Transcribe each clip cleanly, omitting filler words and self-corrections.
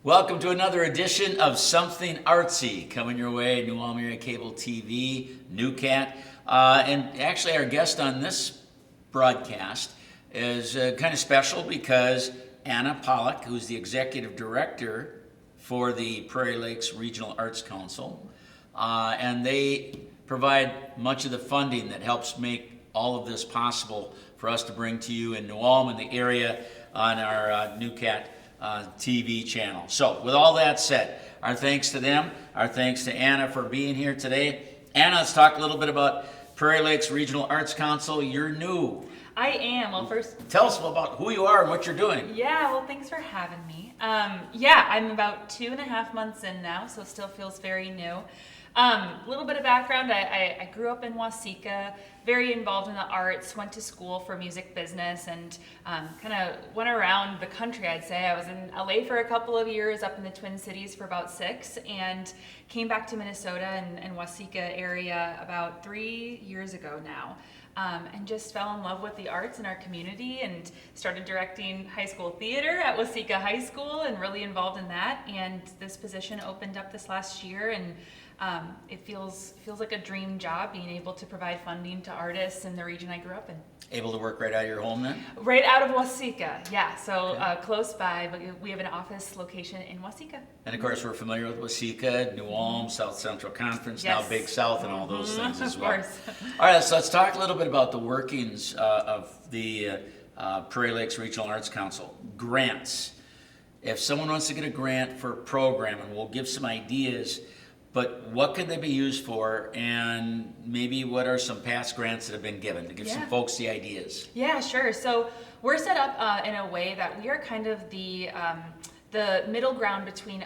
Welcome to another edition of Something Artsy, coming your way, New Ulm Area Cable TV, NUCAT. And actually our guest on this broadcast is kind of special because Anna Pollock, who's the Executive Director for the Prairie Lakes Regional Arts Council, and they provide much of the funding that helps make all of this possible for us to bring to you in New Ulm and the area on our NUCAT TV channel. So with all that said, our thanks to them, our thanks to Anna for being here today. Anna, let's talk a little bit about Prairie Lakes Regional Arts Council. You're new. I am. Well, first, tell us about who you are and what you're doing. Yeah, well, thanks for having me. I'm about 2.5 months in now, so it still feels very new. A little bit of background, I grew up in Waseca, very involved in the arts, went to school for music business, and kind of went around the country, I'd say. I was in LA for a couple of years, up in the Twin Cities for about 6, and came back to Minnesota and Waseca area about 3 years ago now. And just fell in love with the arts in our community and started directing high school theater at Waseca High School and really involved in that. And this position opened up this last year, and it feels like a dream job being able to provide funding to artists in the region I grew up in. Able to work right out of your home then? Right out of Waseca, yeah. So okay. Close by, but we have an office location in Waseca. And of course, we're familiar with Waseca, New Ulm, South Central Conference, yes. Now Big South, and all those things as well. Of course. All right, so let's talk a little bit about the workings of the Prairie Lakes Regional Arts Council. Grants. If someone wants to get a grant for a program, and we'll give some ideas, but what can they be used for, and maybe what are some past grants that have been given to give some folks the ideas? Yeah, sure. So we're set up in a way that we are kind of the middle ground between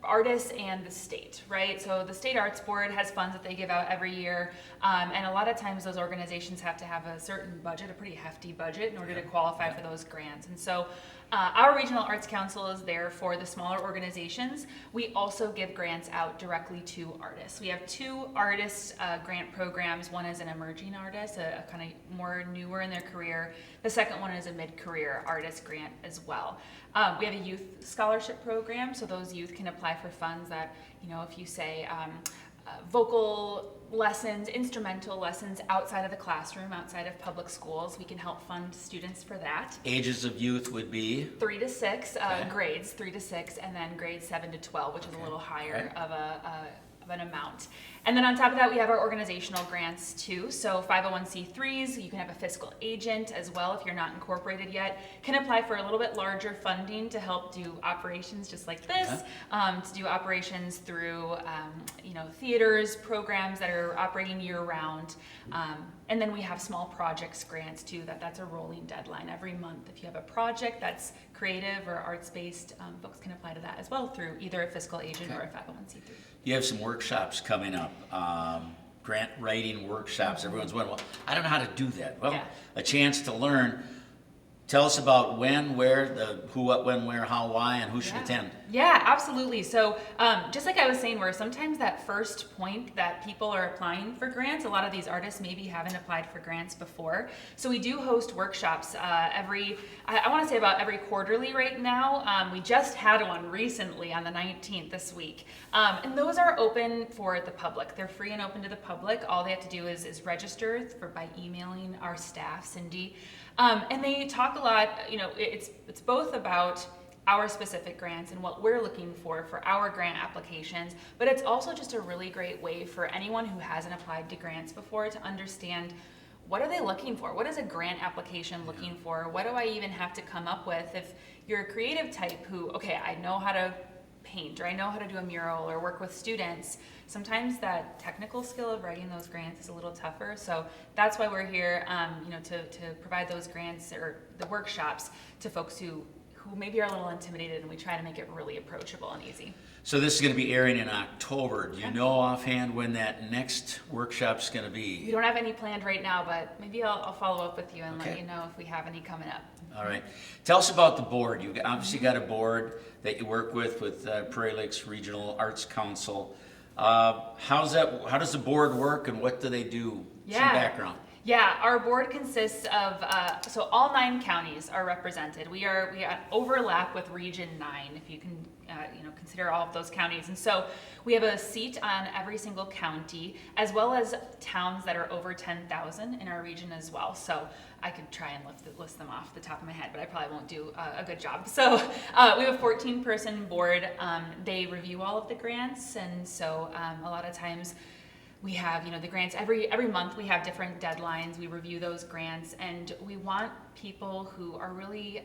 artists and the state, right? So the State Arts Board has funds that they give out every year, and a lot of times those organizations have to have a certain budget, a pretty hefty budget, in order to qualify for those grants. And so our Regional Arts Council is there for the smaller organizations. We also give grants out directly to artists. We have 2 artist grant programs. One is an emerging artist, a kind of more newer in their career. The second one is a mid-career artist grant as well. We have a youth scholarship program, so those youth can apply for funds that, if you say vocal lessons, instrumental lessons outside of the classroom, outside of public schools, we can help fund students for that. Ages of youth would be? 3 to 6, grades 3 to 6, and then grades 7 to 12, which is a little higher of an amount. And then on top of that, we have our organizational grants too. So 501c3s, you can have a fiscal agent as well if you're not incorporated yet, can apply for a little bit larger funding to help do operations just like this, to do operations through theaters, programs that are operating year-round. And then we have small projects grants too, that's a rolling deadline every month. If you have a project that's creative or arts-based, folks can apply to that as well through either a fiscal agent or a 501c3. You have some workshops coming up, grant writing workshops. Everyone's wondering, well, I don't know how to do that. Well, a chance to learn. Tell us about when, where, the who, what, when, where, how, why, and who should attend. Yeah, absolutely. So just like I was saying, where sometimes that first point that people are applying for grants, a lot of these artists maybe haven't applied for grants before. So we do host workshops I want to say about every quarterly right now. We just had one recently on the 19th this week. And those are open for the public. They're free and open to the public. All they have to do is register by emailing our staff, Cindy. And they talk a lot, it's both about our specific grants and what we're looking for our grant applications, but it's also just a really great way for anyone who hasn't applied to grants before to understand what are they looking for? What is a grant application looking for? What do I even have to come up with? If you're a creative type who, I know how to paint, or I know how to do a mural or work with students, sometimes that technical skill of writing those grants is a little tougher. So that's why we're here, to provide those grants or the workshops to folks who maybe are a little intimidated, and we try to make it really approachable and easy. So this is going to be airing in October. Do you know offhand when that next workshop's going to be? We don't have any planned right now, but maybe I'll follow up with you and let you know if we have any coming up. All right. Tell us about the board. You've obviously got a board that you work with Prairie Lakes Regional Arts Council. How does the board work, and what do they do? Some background. Yeah, our board consists of, so all 9 counties are represented. We overlap with Region 9, if you can, consider all of those counties. And so we have a seat on every single county, as well as towns that are over 10,000 in our region as well. So I could try and list them off the top of my head, but I probably won't do a good job. So we have a 14-person board. They review all of the grants, and so a lot of times we have, the grants every month. We have different deadlines. We review those grants, and we want people who are really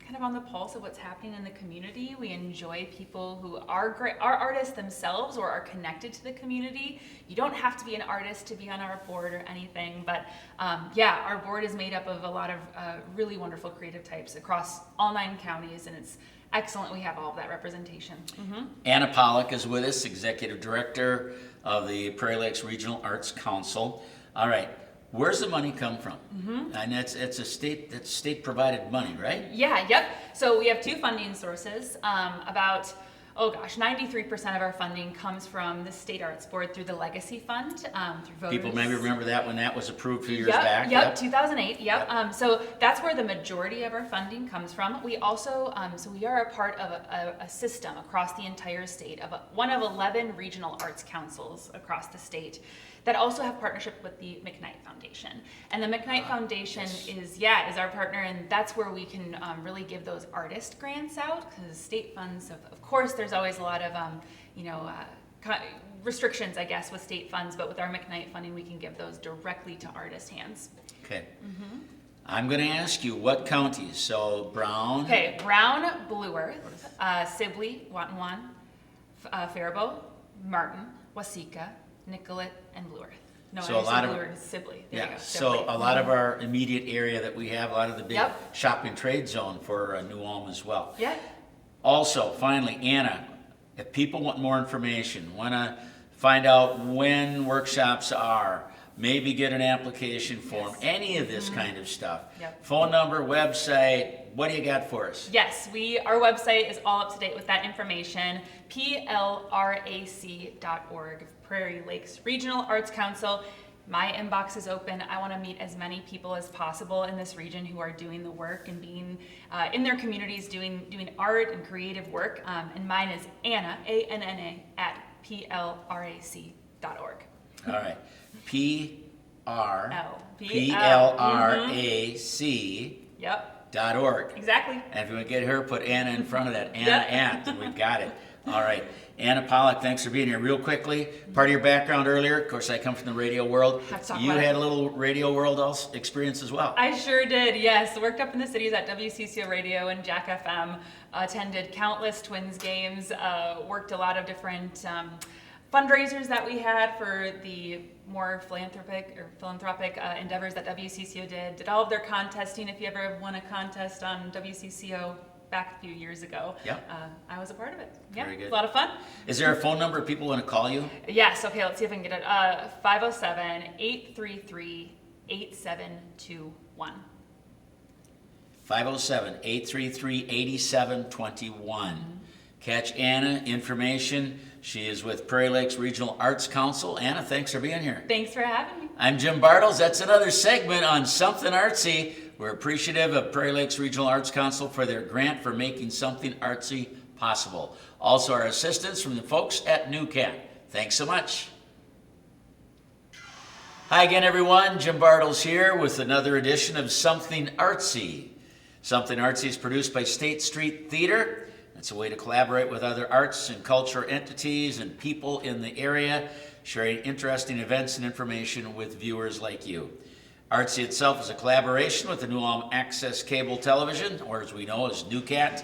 kind of on the pulse of what's happening in the community. We enjoy people who are artists themselves or are connected to the community. You don't have to be an artist to be on our board or anything, but our board is made up of a lot of really wonderful creative types across all 9 counties, and it's excellent. We have all of that representation. Mm-hmm. Anna Pollock is with us, Executive Director of the Prairie Lakes Regional Arts Council. All right, where's the money come from? Mm-hmm. And it's state provided money, right? Yeah, yep. So we have 2 funding sources. About 93% of our funding comes from the State Arts Board through the Legacy Fund, through voters. People maybe remember that when that was approved a few years back. Yep, 2008, yep. So that's where the majority of our funding comes from. We also, so we are a part of a system across the entire state of one of 11 regional arts councils across the state that also have partnership with the McKnight Foundation. And the McKnight Foundation is our partner, and that's where we can really give those artist grants out, because state funds, of course, there's always a lot of, restrictions, I guess, with state funds, but with our McKnight funding, we can give those directly to artist hands. Okay. Mm-hmm. I'm going to ask you what counties. So Brown. Okay, Brown, Blue Earth, Sibley, Watonwan, Faribault, Martin, Waseca, Nicollet, and Blue Earth. No, So a lot of Blue Earth, Sibley. There you go, so Sibley. a lot of our immediate area that we have, a lot of the big Yep. shopping trade zone for New Ulm as well. Yeah. Also, finally, Anna, if people want more information, want to find out when workshops are, maybe get an application form, any of this kind of stuff. Yep. Phone number, website, what do you got for us? Yes, our website is all up to date with that information. plrac.org, Prairie Lakes Regional Arts Council. My inbox is open. I want to meet as many people as possible in this region who are doing the work and being in their communities doing art and creative work. And mine is Anna, ANNA, at plrac.org. All right. Yep. .org. Exactly. And if you want to get her, put Anna in front of that. Anna Yep. and we've got it. All right. Anna Pollock, thanks for being here. Real quickly, part of your background earlier, of course, I come from the radio world. You had a little radio world experience as well. I sure did, yes. Worked up in the cities at WCCO Radio and Jack FM. Attended countless Twins games. Worked a lot of different fundraisers that we had for the more philanthropic endeavors that WCCO did. Did all of their contesting. If you ever won a contest on WCCO back a few years ago, I was a part of it. Yeah, Very good. It's a lot of fun. Is there a phone number if people want to call you? Yes, okay, let's see if I can get it. 507-833-8721. 507-833-8721. Catch Anna, information. She is with Prairie Lakes Regional Arts Council. Anna, thanks for being here. Thanks for having me. I'm Jim Bartels. That's another segment on Something Artsy. We're appreciative of Prairie Lakes Regional Arts Council for their grant for making something artsy possible. Also, our assistance from the folks at NUCAT. Thanks so much. Hi again, everyone. Jim Bartels here with another edition of Something Artsy. Something Artsy is produced by State Street Theater. It's a way to collaborate with other arts and culture entities and people in the area, sharing interesting events and information with viewers like you. Artsy itself is a collaboration with the New Ulm Access Cable Television, or as we know as NUCAT,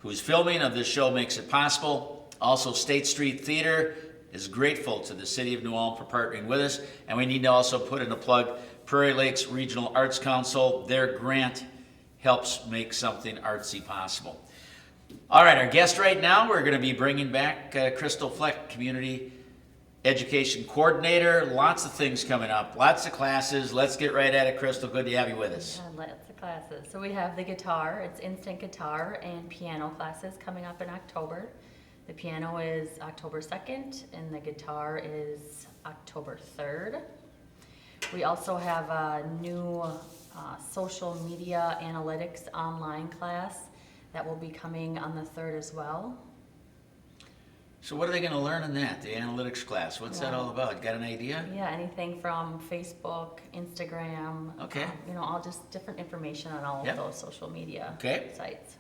whose filming of this show makes it possible. Also, State Street Theater is grateful to the City of New Ulm for partnering with us, and we need to also put in a plug, Prairie Lakes Regional Arts Council. Their grant helps make something artsy possible. All right, our guest right now, we're going to be bringing back Crystal Fleck, Community Education Coordinator. Lots of things coming up, lots of classes. Let's get right at it, Crystal. Good to have you with us. Lots of classes. So we have the guitar, it's instant guitar and piano classes coming up in October. The piano is October 2nd and the guitar is October 3rd. We also have a new social media analytics online class that will be coming on the 3rd as well. So what are they going to learn in that, the analytics class? What's that all about? Got an idea? Yeah, anything from Facebook, Instagram, Okay. all just different information on all Yep. of those social media Okay. sites.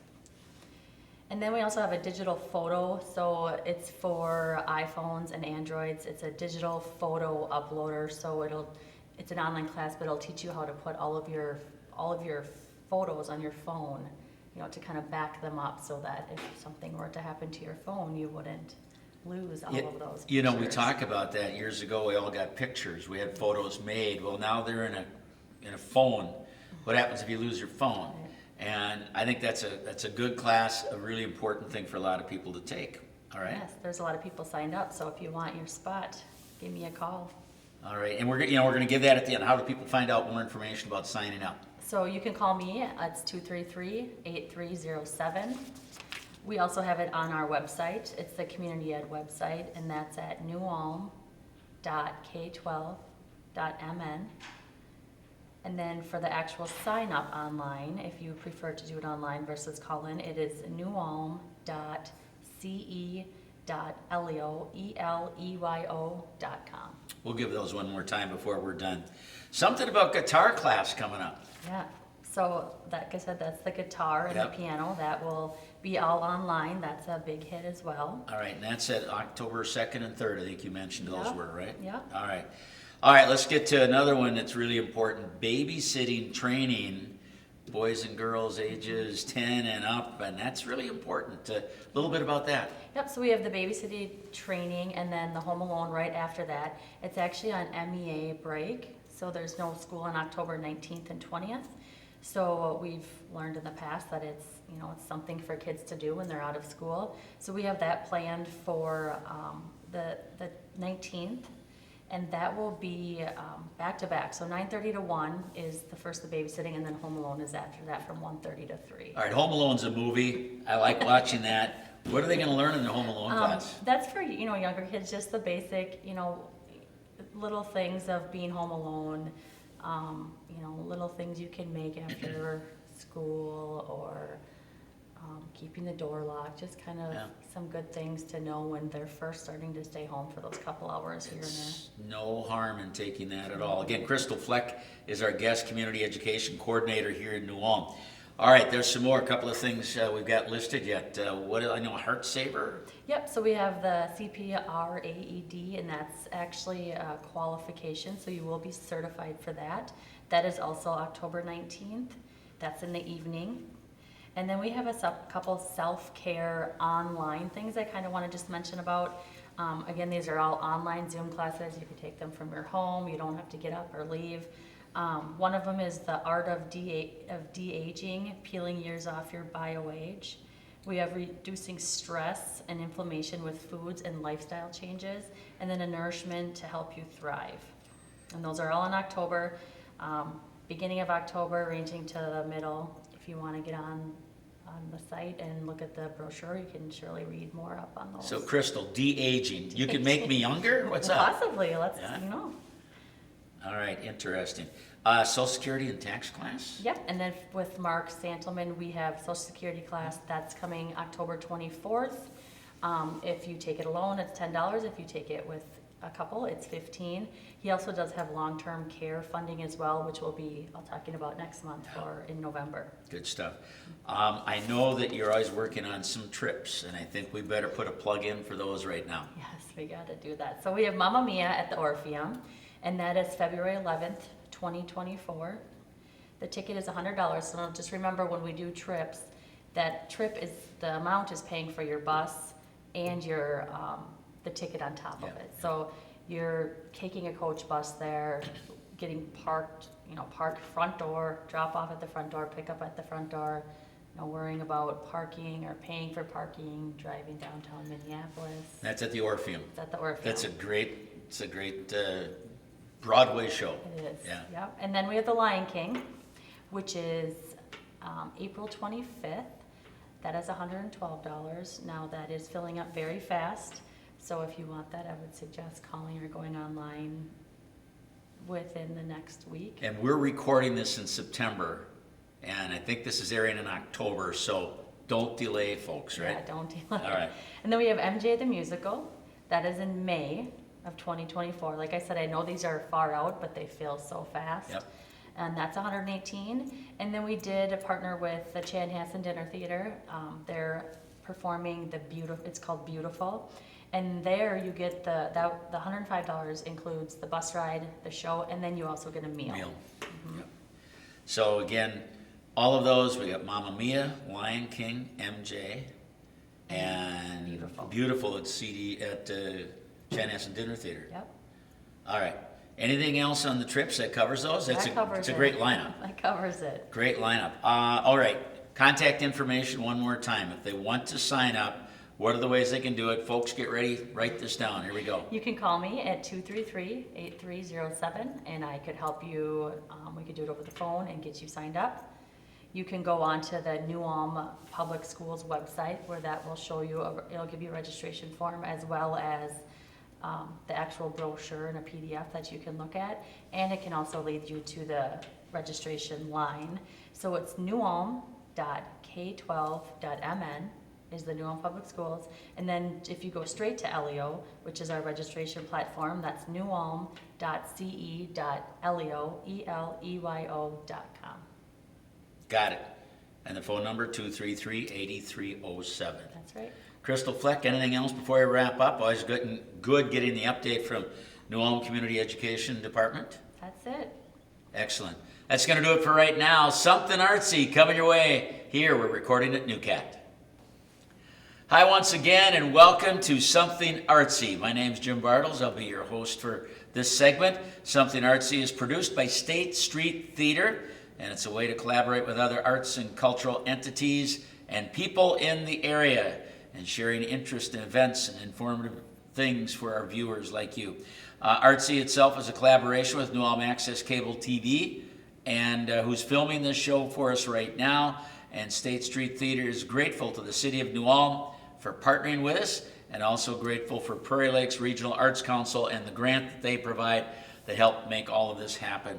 And then we also have a digital photo, so it's for iPhones and Androids. It's a digital photo uploader, so it's an online class, but it'll teach you how to put all of your photos on your phone, to kind of back them up so that if something were to happen to your phone, you wouldn't lose all of those We pictures. talked about that years ago. We all got pictures. We had photos made. Well, now they're in a phone. What happens if you lose your phone? Right. And I think that's a good class, a really important thing for a lot of people to take. All right. Yes, there's a lot of people signed up, so if you want your spot, give me a call. All right. And we're going to give that at the end. How do people find out more information about signing up? So you can call me, it's 233-8307. We also have it on our website. It's the community ed website, and that's at newalm.k12.mn. And then for the actual sign up online, if you prefer to do it online versus call in, it is newalm.ce.eleo.com. We'll give those one more time before we're done. Something about guitar class coming up. Yeah, so like I said, that's the guitar and Yep. the piano. That will be all online. That's a big hit as well. All right, and that's at October 2nd and 3rd, I think you mentioned those Yep. were, right? Yep. All right. All right, let's get to another one that's really important. Babysitting training, boys and girls ages 10 and up, and that's really important. A little bit about that. Yep, so we have the babysitting training and then the Home Alone right after that. It's actually on MEA break, so there's no school on October 19th and 20th. So we've learned in the past that it's something for kids to do when they're out of school. So we have that planned for the 19th, and that will be back to back. So 9:30 to 1 is the first the babysitting, and then Home Alone is after that from 1:30 to 3. All right, Home Alone's a movie. I like watching that. What are they going to learn in their Home Alone class? That's for younger kids, just the basic little things of being home alone. Little things you can make after school, or keeping the door locked, just kind of some good things to know when they're first starting to stay home for those couple hours here and there. It's no harm in taking that at all. Again, Crystal Fleck is our guest community education coordinator here in New Ulm. All right, there's some more, a couple of things we've got listed yet. What do I know, Heart Saver? Yep, so we have the CPR AED, and that's actually a qualification, so you will be certified for that. That is also October 19th. That's in the evening. And then we have a couple self-care online things I kind of want to just mention about. Again, these are all online Zoom classes. You can take them from your home. You don't have to get up or leave. One of them is the art of de-aging, peeling years off your bio-age. We have reducing stress and inflammation with foods and lifestyle changes, and then a nourishment to help you thrive. And those are all in October, beginning of October, ranging to the middle. If you want to get on the site and look at the brochure, you can surely read more up on those. So Crystal, de-aging. You can make me younger? What's up? Possibly, let's. All right, interesting. Social Security and tax class? Yep, and then with Mark Santelman, we have Social Security class that's coming October 24th. If you take it alone, it's $10. If you take it with a couple, it's $15. He also does have long-term care funding as well, which we'll be talking about next month or in November. Good stuff. I know that you're always working on some trips, and I think we better put a plug in for those right now. Yes, we got to do that. So we have Mamma Mia at the Orpheum, and that is February 11th, 2024. The ticket is $100, so just remember when we do trips, that trip is, the amount is paying for your bus and your, the ticket on top of it. So you're taking a coach bus there, getting parked, park front door, drop off at the front door, pick up at the front door, no worrying about parking or paying for parking, driving downtown Minneapolis. That's at the Orpheum. It's at the Orpheum. It's a great Broadway show. It is. Yeah. Yep. And then we have The Lion King, which is April 25th. That is $112. Now that is filling up very fast. So if you want that, I would suggest calling or going online within the next week. And we're recording this in September, and I think this is airing in October, so don't delay, folks, right? Yeah, don't delay. All right. And then we have MJ the Musical. That is in May of 2024. Like I said, I know these are far out, but they feel so fast. Yep. And that's 118. And then we did partner with the Chanhassen Dinner Theater. They're performing it's called Beautiful. And there you get the $105 includes the bus ride, the show, and then you also get a meal. Yep. So again, all of those, we got Mamma Mia, Lion King, MJ, and Beautiful at Chanhassen Dinner Theater. Yep. All right. Anything else on the trips that covers those? It's a great lineup. That covers it. Great lineup. All right. Contact information one more time. If they want to sign up, what are the ways they can do it? Folks, get ready. Write this down. Here we go. You can call me at 233-8307, and I could help you. We could do it over the phone and get you signed up. You can go on to the New Ulm Public Schools website, where that will show you, it'll give you a registration form as well as the actual brochure and a PDF that you can look at. And it can also lead you to the registration line. So it's newulm.k12.mn is the New Ulm Public Schools. And then if you go straight to LEO, which is our registration platform, that's newulm.ce.leo.com. Got it. And the phone number, 233-8307. That's right. Crystal Fleck, anything else before I wrap up? Always good getting the update from New Ulm Community Education Department. That's it. Excellent. That's going to do it for right now. Something Artsy coming your way here. We're recording at NUCAT. Hi once again, and welcome to Something Artsy. My name's Jim Bartels. I'll be your host for this segment. Something Artsy is produced by State Street Theater, and it's a way to collaborate with other arts and cultural entities and people in the area, and sharing interest in events and informative things for our viewers like you. Artsy itself is a collaboration with New Ulm Access Cable TV, and who's filming this show for us right now. And State Street Theater is grateful to the City of New Ulm for partnering with us, and also grateful for Prairie Lakes Regional Arts Council and the grant that they provide that help make all of this happen.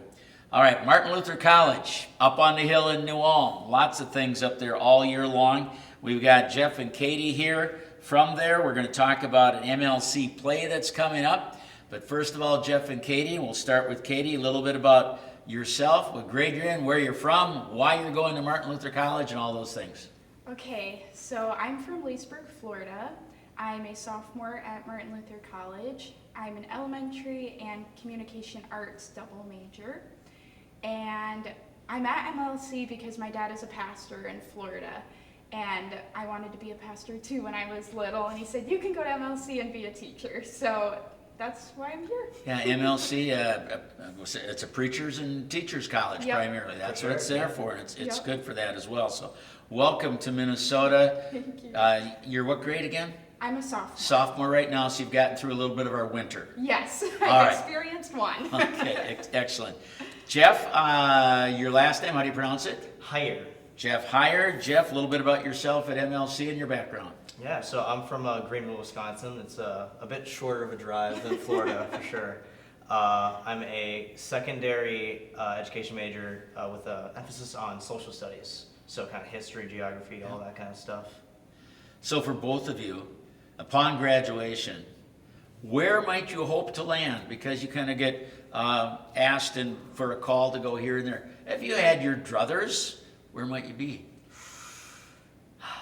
All right, Martin Luther College, up on the hill in New Ulm. Lots of things up there all year long. We've got Jeff and Katie here from there. We're going to talk about an MLC play that's coming up. But first of all, Jeff and Katie, we'll start with Katie, a little bit about yourself, what grade you're in, where you're from, why you're going to Martin Luther College, and all those things. Okay, so I'm from Leesburg, Florida. I'm a sophomore at Martin Luther College. I'm an elementary and communication arts double major. And I'm at MLC because my dad is a pastor in Florida. And I wanted to be a pastor too when I was little. And he said, you can go to MLC and be a teacher. So that's why I'm here. Yeah, MLC, it's a preachers and teachers college primarily. That's what it's there for, and it's good for that as well. So welcome to Minnesota. Thank you. You're what grade again? I'm a sophomore. Sophomore right now, so you've gotten through a little bit of our winter. Yes, All I've right. experienced one. Okay, excellent. Jeff, your last name, how do you pronounce it? Higher. Jeff Heyer. Jeff, a little bit about yourself at MLC and your background. Yeah, so I'm from Greenville, Wisconsin. It's a bit shorter of a drive than Florida for sure. I'm a secondary education major with an emphasis on social studies. So kind of history, geography, all that kind of stuff. So for both of you, upon graduation, where might you hope to land? Because you kind of get asked for a call to go here and there. If you had your druthers, where might you be?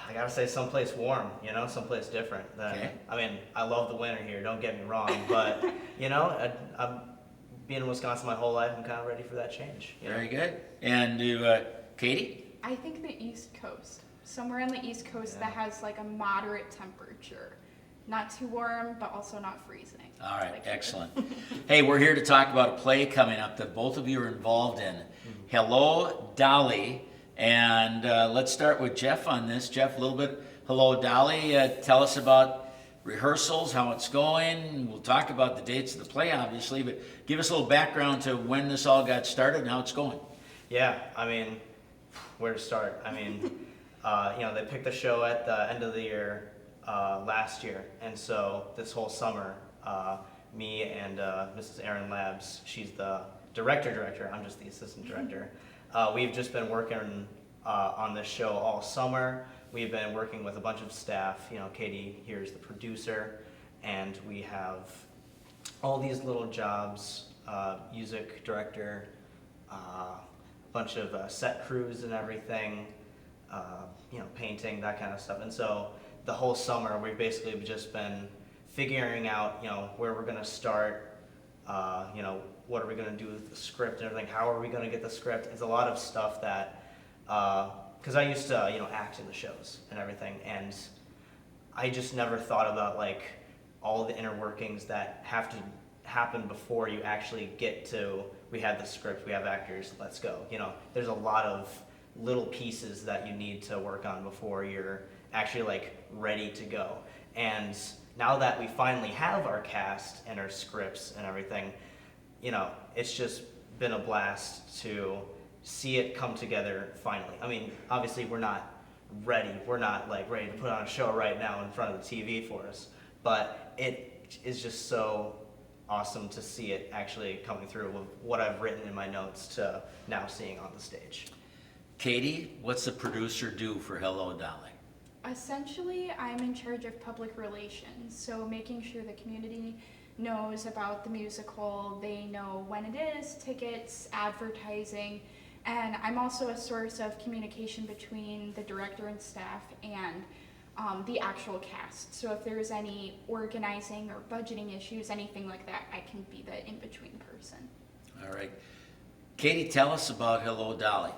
I gotta say someplace warm, someplace different. Okay. I mean, I love the winter here, don't get me wrong, but, I've been in Wisconsin my whole life. I'm kind of ready for that change. Very good. And Katie? I think the East Coast. Somewhere on the East Coast that has like a moderate temperature. Not too warm, but also not freezing. All right, Like excellent. Hey, we're here to talk about a play coming up that both of you are involved in. Hello, Dolly. And let's start with Jeff on this. Jeff, a little bit. Hello, Dolly. Tell us about rehearsals, how it's going. We'll talk about the dates of the play, obviously, but give us a little background to when this all got started and how it's going. Yeah, I mean, where to start? I mean, they picked the show at the end of the year last year, and so this whole summer me and Mrs. Erin Labs, she's the director, I'm just the assistant director. We've just been working on this show all summer. We've been working with a bunch of staff. You know, Katie here is the producer, and we have all these little jobs, music director, a bunch of set crews and everything, you know, painting, that kind of stuff. And so the whole summer we've basically just been figuring out, you know, where we're gonna start, you know, what are we gonna do with the script and everything, how are we gonna get the script. It's a lot of stuff that, because I used to, you know, act in the shows and everything, and I just never thought about like all the inner workings that have to happen before you actually get to, we have the script, we have actors, let's go. You know, there's a lot of little pieces that you need to work on before you're actually like ready to go. And now that we finally have our cast and our scripts and everything, you know, it's just been a blast to see it come together finally. I mean, obviously we're not ready. We're not like ready to put on a show right now in front of the TV for us, but it is just so awesome to see it actually coming through with what I've written in my notes to now seeing on the stage. Katie, what's the producer do for Hello Dolly? Essentially, I'm in charge of public relations, so making sure the community knows about the musical, they know when it is, tickets, advertising, and I'm also a source of communication between the director and staff and the actual cast. So if there's any organizing or budgeting issues, anything like that, I can be the in-between person. All right. Katie, tell us about Hello Dolly.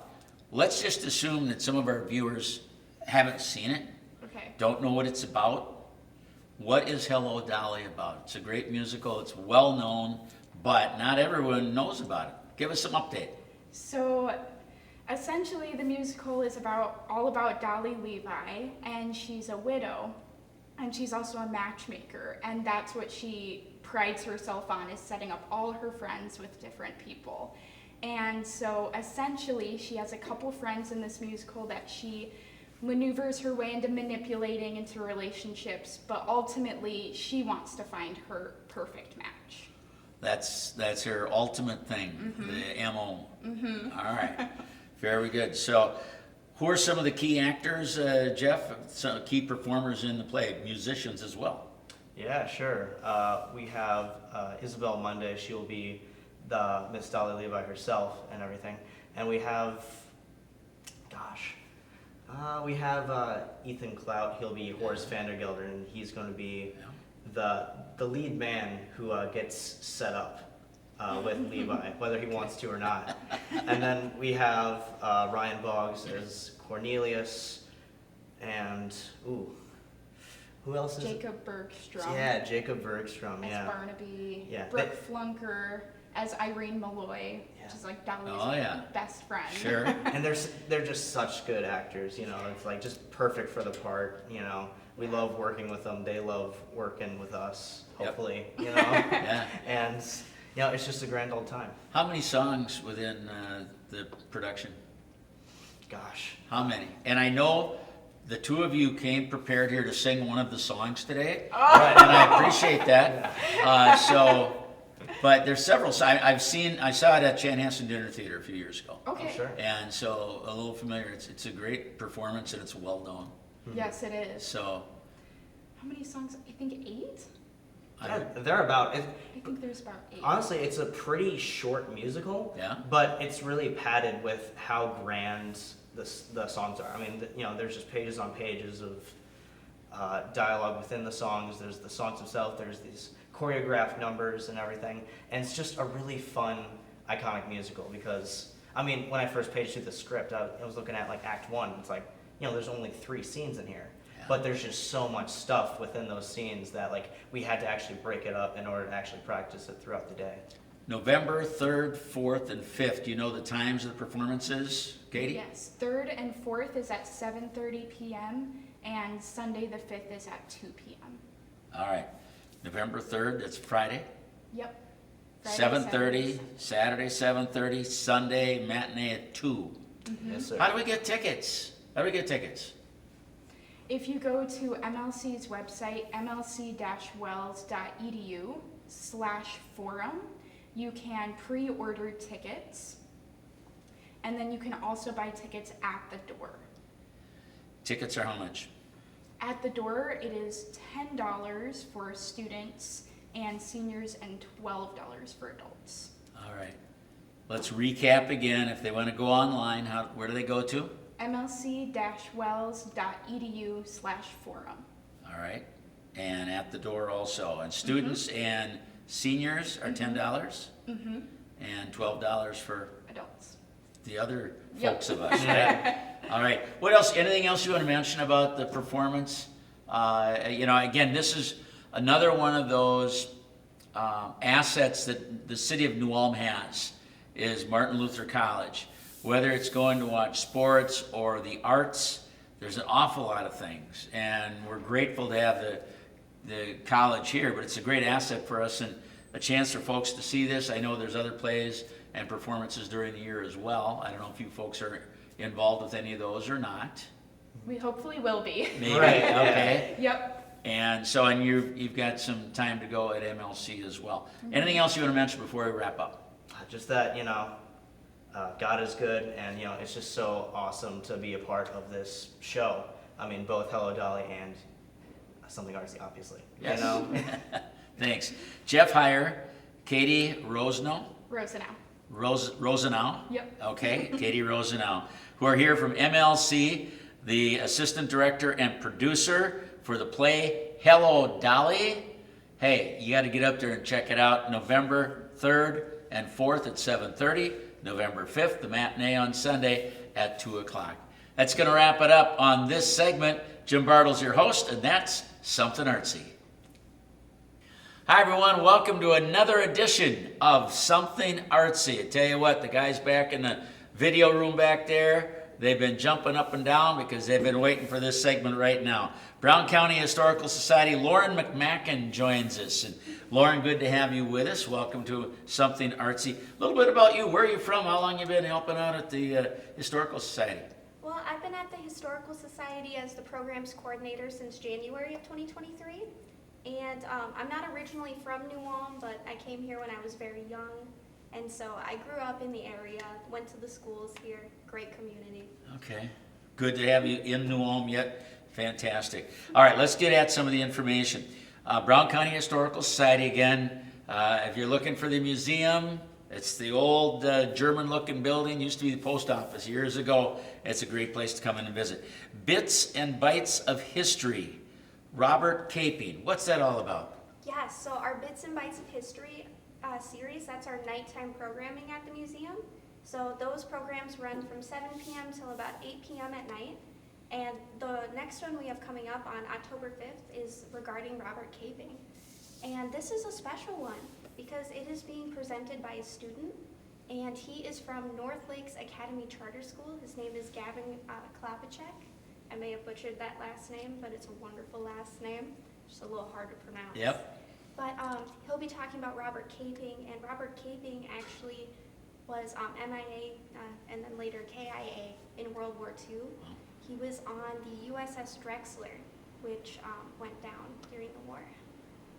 Let's just assume that some of our viewers haven't seen it, Okay. don't know what it's about. What is Hello Dolly about? It's a great musical, it's well known, but not everyone knows about it. Give us some update. So essentially the musical is all about Dolly Levi, and she's a widow, and she's also a matchmaker, and that's what she prides herself on, is setting up all her friends with different people. And so essentially she has a couple friends in this musical that she maneuvers her way into manipulating into relationships, but ultimately she wants to find her perfect match. That's her ultimate thing, the MO. All right, very good. So, who are some of the key actors, Jeff? Some key performers in the play, musicians as well. Yeah, sure. We have Isabel Monday. She'll be the Miss Dolly Levi herself and everything. And we have, Ethan Clout. He'll be Horace Vandergelder, and he's going to be the lead man who gets set up with Levi, whether he wants to or not. And then we have Ryan Boggs as Cornelius, and who else is Jacob Bergstrom. Yeah, Jacob Bergstrom. As Yeah. Barnaby. Yeah. Brooke Flunker as Irene Malloy, which is like Dolly's best friend. Sure. And they're just such good actors, you know. It's like just perfect for the part, you know. We love working with them. They love working with us, hopefully, you know. Yeah. And, you know, it's just a grand old time. How many songs within the production? Gosh. How many? And I know the two of you came prepared here to sing one of the songs today, and I appreciate that. But there's several. I saw it at Chanhassen Dinner Theater a few years ago. Okay. Oh, sure. And so a little familiar. It's a great performance, and it's well known. Yes, it is. So How many songs? I think 8? They're about. I think there's about 8. Honestly, it's a pretty short musical. Yeah. But it's really padded with how grand the songs are. I mean, you know, there's just pages on pages of dialogue within the songs. There's the songs themselves. There's these choreographed numbers and everything. And it's just a really fun, iconic musical because, I mean, when I first paged through the script, I was looking at like Act 1. It's like, you know, there's only 3 scenes in here. Yeah. But there's just so much stuff within those scenes that like we had to actually break it up in order to actually practice it throughout the day. November 3rd, 4th, and 5th. Do you know the times of the performances, Katie? Yes, 3rd and 4th is at 7:30 p.m. and Sunday the 5th is at 2 p.m. All right. November 3rd, that's Friday. Yep. 7:30, Saturday 7:30, Sunday matinee at 2. Yes, sir. How do we get tickets? If you go to MLC's website, mlc-wells.edu, KNUJ.org/forum. You can pre-order tickets, and then you can also buy tickets at the door. Tickets are how much? At the door, it is $10 for students and seniors and $12 for adults. All right. Let's recap again. If they want to go online, where do they go to? mlc-wells.edu/forum. All right. And at the door also. And students and seniors are $10 and $12 for Adults. the other Yep. folks of us. Right? All right. What else? Anything else you want to mention about the performance? Again, this is another one of those assets that the city of New Ulm has, is Martin Luther College. Whether it's going to watch sports or the arts, there's an awful lot of things. And we're grateful to have the college here, but it's a great asset for us and a chance for folks to see this. I know there's other plays and performances during the year as well. I don't know if you folks are involved with any of those or not. We hopefully will be. Maybe, Right, yeah. okay. Yep. And so, and you've got some time to go at MLC as well. Anything else you want to mention before we wrap up? Just that, God is good, and, it's just so awesome to be a part of this show. I mean, both Hello Dolly and Something Artsy, obviously. Yes. Thanks. Jeff Heyer, Katie Rosenow, Rosenau. Yep. Okay, Katie Rosenau, who are here from MLC, the assistant director and producer for the play Hello Dolly. Hey, you got to get up there and check it out. November 3rd and 4th at 7:30. November 5th, the matinee on Sunday at 2 o'clock. That's going to wrap it up on this segment. Jim Bartels, your host, and that's Something Artsy. Hi, everyone. Welcome to another edition of Something Artsy. I tell you what, the guys back in the video room back there, they've been jumping up and down because they've been waiting for this segment right now. Brown County Historical Society, Lauren McMacken joins us. And Lauren, good to have you with us. Welcome to Something Artsy. A little bit about you. Where are you from? How long you been helping out at the Historical Society? Well, I've been at the Historical Society as the programs coordinator since January of 2023. And I'm not originally from New Ulm, but I came here when I was very young. And so I grew up in the area, went to the schools here, great community. Okay. Good to have you in New Ulm yet. Fantastic. All right, let's get at some of the information. Brown County Historical Society, again, if you're looking for the museum, it's the old German-looking building, used to be the post office years ago. It's a great place to come in and visit. Bits and Bites of History, Robert Caping. What's that all about? Yeah, so our Bits and Bites of History series, that's our nighttime programming at the museum. So those programs run from 7 p.m. till about 8 p.m. at night. And the next one we have coming up on October 5th is regarding Robert Caping. And this is a special one because it is being presented by a student, and he is from North Lakes Academy Charter School. His name is Gavin Klapacek. I may have butchered that last name, but it's a wonderful last name. Just a little hard to pronounce. Yep. But he'll be talking about Robert Caping, and Robert Caping actually was MIA and then later KIA in World War II. He was on the USS Drexler, which went down during the war.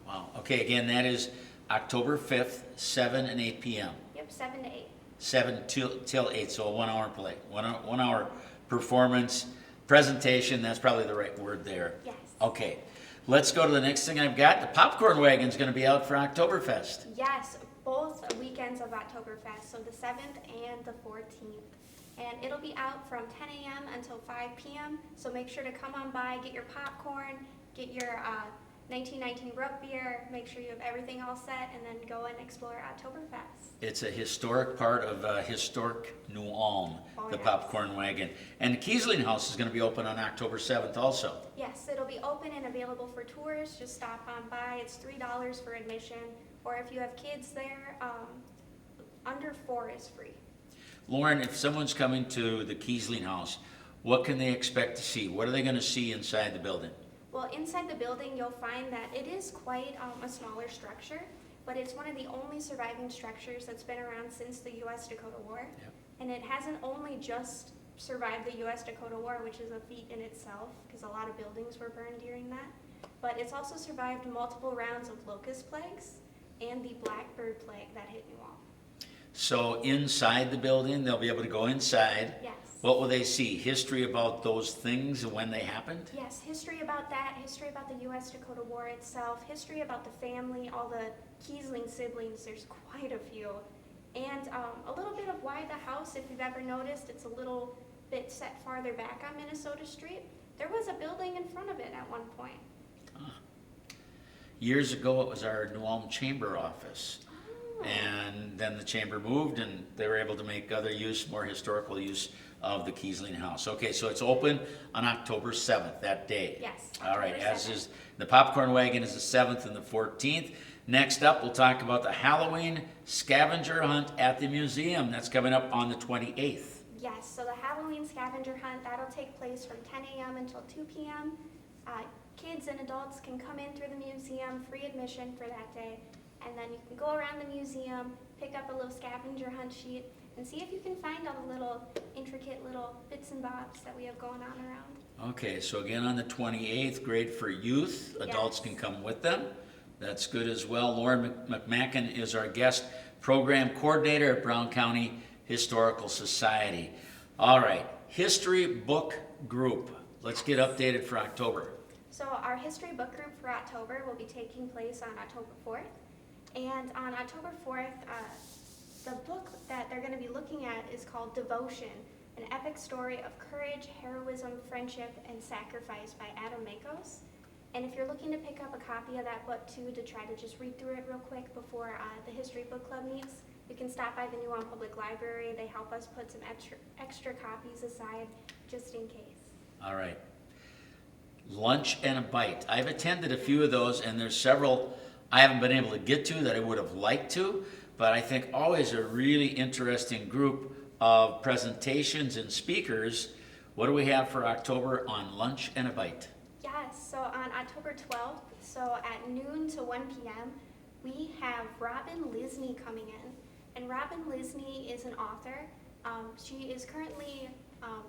Wow. Okay, again, that is October 5th, 7 and 8 p.m. Yep, 7 to 8. 7 till 8, so a 1 hour play, 1 hour performance, presentation, that's probably the right word there. Yes. Okay, let's go to the next thing I've got. The popcorn wagon's going to be out for Oktoberfest. Yes, both weekends of Oktoberfest, so the 7th and the 14th. And it'll be out from 10 a.m. until 5 p.m., so make sure to come on by, get your popcorn, get your 1919 root beer, make sure you have everything all set, and then go and explore Oktoberfest. It's a historic part of historic New Ulm, Oh, the yes. popcorn wagon. And the Kiesling House is going to be open on October 7th also. Yes, it'll be open and available for tours. Just stop on by. It's $3 for admission, or if you have kids there, under 4 is free. Lauren, if someone's coming to the Kiesling House, what can they expect to see? What are they going to see inside the building? Well, inside the building, you'll find that it is quite a smaller structure, but it's one of the only surviving structures that's been around since the U.S.-Dakota War. Yep. And it hasn't only just survived the U.S.-Dakota War, which is a feat in itself, because a lot of buildings were burned during that, but it's also survived multiple rounds of locust plagues. and the blackbird plague that hit New Ulm. So inside the building, they'll be able to go inside. Yes. What will they see? History about those things and when they happened? Yes, history about that, history about the U.S.-Dakota War itself, history about the family, all the Kiesling siblings, there's quite a few. And a little bit of why the house, if you've ever noticed, it's a little bit set farther back on Minnesota Street. There was a building in front of it at one point. Years ago, it was our New Ulm Chamber office. Oh. And then the chamber moved and they were able to make other use, more historical use of the Kiesling house. Okay, so it's open on October 7th, that day. Yes, All right, October as 7th. is, the popcorn wagon is the 7th and the 14th. Next up, we'll talk about the Halloween scavenger hunt at the museum. That's coming up on the 28th. Yes, so the Halloween scavenger hunt, that'll take place from 10 a.m. until 2 p.m. Kids and adults can come in through the museum, free admission for that day, and then you can go around the museum, pick up a little scavenger hunt sheet, and see if you can find all the little intricate little bits and bobs that we have going on around. Okay, so again on the 28th, great for youth. Adults Yes. can come with them. That's good as well. Lauren McMacken is our guest program coordinator at Brown County Historical Society. All right, history book group. Let's get updated for October. So our history book group for October will be taking place on October 4th. And on October 4th, the book that they're going to be looking at is called Devotion, an epic story of courage, heroism, friendship, and sacrifice by Adam Makos. And if you're looking to pick up a copy of that book too, to try to just read through it real quick before the History Book Club meets, you can stop by the New Ulm Public Library. They help us put some extra copies aside just in case. All right. Lunch and a bite. I've attended a few of those, and there's several I haven't been able to get to that I would have liked to, but I think always a really interesting group of presentations and speakers. What do we have for October on lunch and a bite? Yes, so on October 12th, so at noon to 1 p.m., we have Robin Lisney coming in. And Robin Lisney is an author. She is currently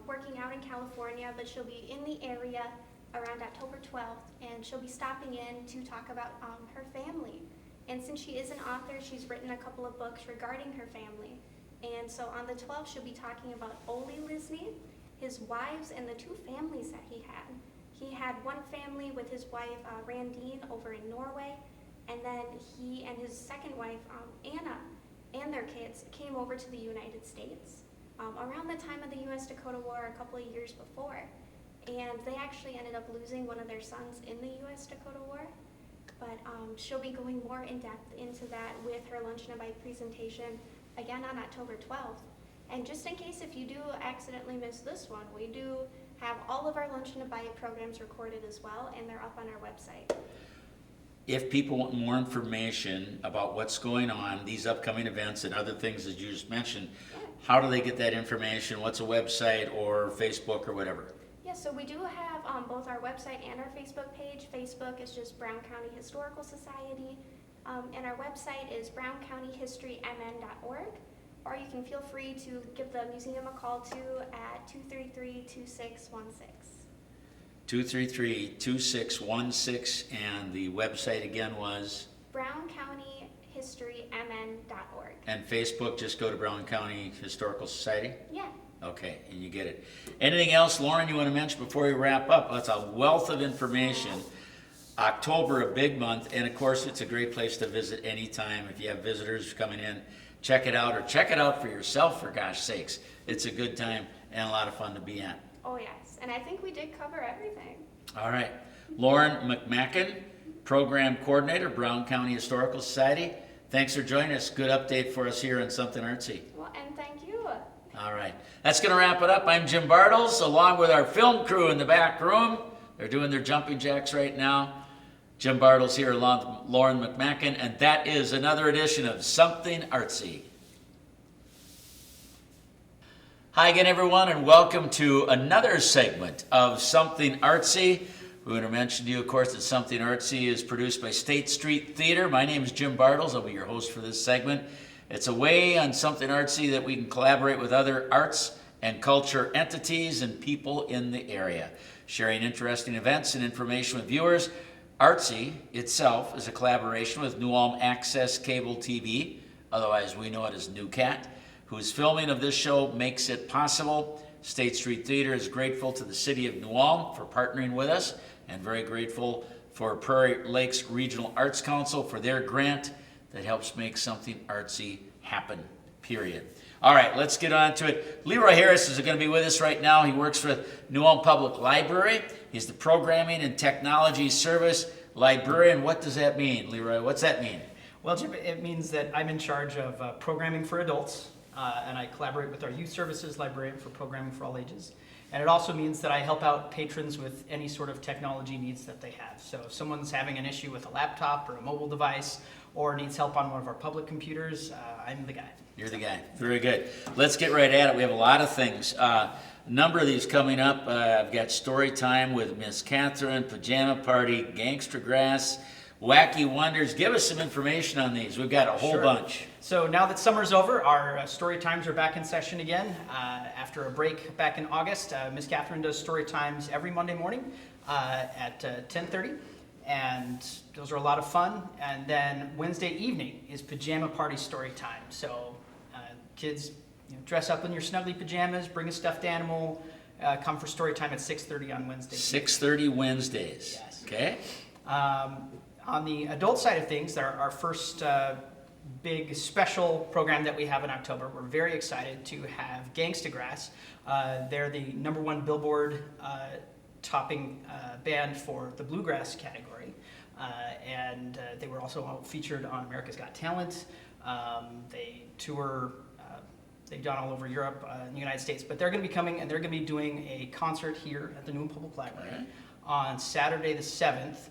working out in California, but she'll be in the area around October 12th, and she'll be stopping in to talk about her family. And since she is an author, she's written a couple of books regarding her family. And so on the 12th, she'll be talking about Ole Lisney, his wives, and the two families that he had. He had one family with his wife, Randine, over in Norway, and then he and his second wife, Anna, and their kids came over to the United States around the time of the U.S.-Dakota War a couple of years before. And they actually ended up losing one of their sons in the U.S.-Dakota War. But she'll be going more in depth into that with her Lunch and a Bite presentation again on October 12th. And just in case if you do accidentally miss this one, we do have all of our Lunch and a Bite programs recorded as well, and they're up on our website. If people want more information about what's going on, these upcoming events and other things that you just mentioned, how do they get that information? What's a website or Facebook or whatever? Yes, so we do have both our website and our Facebook page. Facebook is just Brown County Historical Society, and our website is browncountyhistorymn.org. Or you can feel free to give the museum a call too at 233-2616. 233-2616, and the website again was? browncountyhistorymn.org. And Facebook, just go to Brown County Historical Society? Yeah. Okay, and you get it. Anything else, Lauren, you want to mention before we wrap up? That's a wealth of information. October, a big month, and of course it's a great place to visit anytime. If you have visitors coming in, check it out, or check it out for yourself, for gosh sakes. It's a good time and a lot of fun to be at. Oh yes, and I think we did cover everything. All right. Lauren McMacken, Program Coordinator, Brown County Historical Society. Thanks for joining us. Good update for us here on Something Artsy. Well, and thank you. All right. That's going to wrap it up. I'm Jim Bartels, along with our film crew in the back room. They're doing their jumping jacks right now. Jim Bartels here along with Lauren McMacken, and that is another edition of Something Artsy. Hi again, everyone, and welcome to another segment of Something Artsy. We want to mention to you, of course, that Something Artsy is produced by State Street Theater. My name is Jim Bartels. I'll be your host for this segment. It's a way on Something Artsy that we can collaborate with other arts and culture entities and people in the area, sharing interesting events and information with viewers, Artsy itself is a collaboration with New Ulm Access Cable TV, otherwise we know it as NUCAT, whose filming of this show makes it possible. State Street Theater is grateful to the City of New Ulm for partnering with us, and very grateful for Prairie Lakes Regional Arts Council for their grant that helps make something artsy happen, period. All right, let's get on to it. Leroy Harris is going to be with us right now. He works for New Ulm Public Library. He's the Programming and Technology Service Librarian. What does that mean, Leroy? What's that mean? Well, Jim, it means that I'm in charge of programming for adults, and I collaborate with our youth services librarian for programming for all ages. And it also means that I help out patrons with any sort of technology needs that they have. So if someone's having an issue with a laptop or a mobile device or needs help on one of our public computers, I'm the guy. You're the guy. Very good. Let's get right at it. We have a lot of things. A number of these coming up. I've got story time with Miss Catherine, pajama party, gangster grass, wacky wonders. Give us some information on these. We've got a whole bunch. So now that summer's over, our story times are back in session again. After a break back in August, Miss Catherine does story times every Monday morning at 10:30. And those are a lot of fun. And then Wednesday evening is pajama party story time. So kids, dress up in your snuggly pajamas, bring a stuffed animal, come for story time at 6:30 on Wednesday. 6:30 Wednesdays. Yes. Okay. On the adult side of things, our first big special program that we have in October, we're very excited to have Gangsta Grass. They're the #1 Billboard topping band for the bluegrass category, and they were also featured on America's Got Talent. They tour, they've gone all over Europe and the United States, but they're going to be coming and they're going to be doing a concert here at the New Ulm Public Library on Saturday the 7th.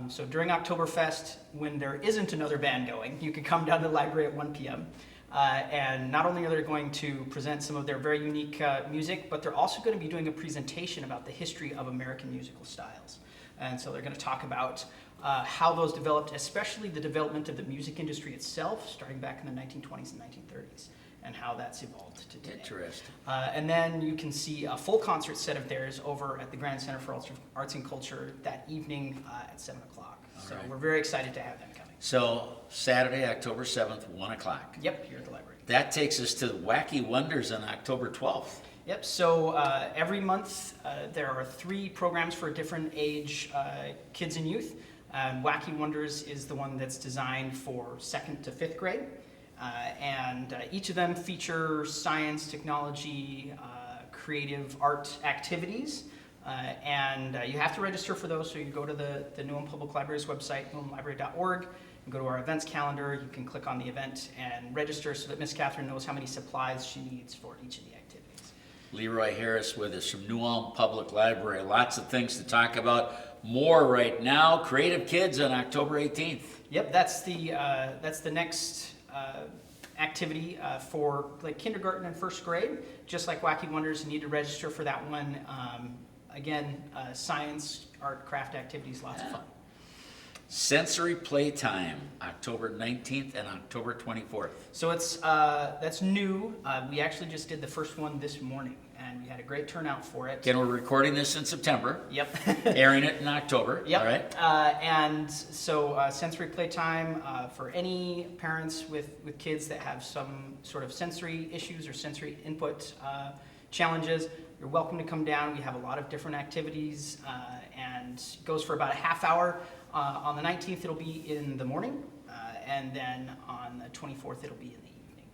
So during Oktoberfest, when there isn't another band going, you can come down to the library at 1 p.m. And not only are they going to present some of their very unique music, but they're also going to be doing a presentation about the history of American musical styles. And so they're going to talk about how those developed, especially the development of the music industry itself, starting back in the 1920s and 1930s, and how that's evolved to today. Interesting. And then you can see a full concert set of theirs over at the Grand Center for Arts and Culture that evening at 7 o'clock. So right. we're very excited to have them coming. So Saturday, October 7th, 1 o'clock. Yep, here at the library. That takes us to Wacky Wonders on October 12th. Yep, so every month there are 3 programs for different age kids and youth. Wacky Wonders is the one that's designed for 2nd to 5th grade. And each of them feature science, technology, creative art activities. And you have to register for those, so you go to the New Ulm Public Library's website, newulmlibrary.org, and go to our events calendar. You can click on the event and register so that Miss Catherine knows how many supplies she needs for each of the activities. Leroy Harris with us from New Ulm Public Library. Lots of things to talk about. More right now. Creative Kids on October 18th. Yep, that's the next activity for like kindergarten and 1st grade. Just like Wacky Wonders, you need to register for that one. Again, science, art, craft activities, lots of fun. Sensory Playtime, October 19th and October 24th. So that's new. We actually just did the first one this morning, and we had a great turnout for it. Again, we're recording this in September. Yep. Airing it in October. Yep. All right. And so sensory playtime for any parents with kids that have some sort of sensory issues or sensory input challenges, you're welcome to come down. We have a lot of different activities, and it goes for about a half hour. On the 19th, it'll be in the morning, and then on the 24th, it'll be in the evening.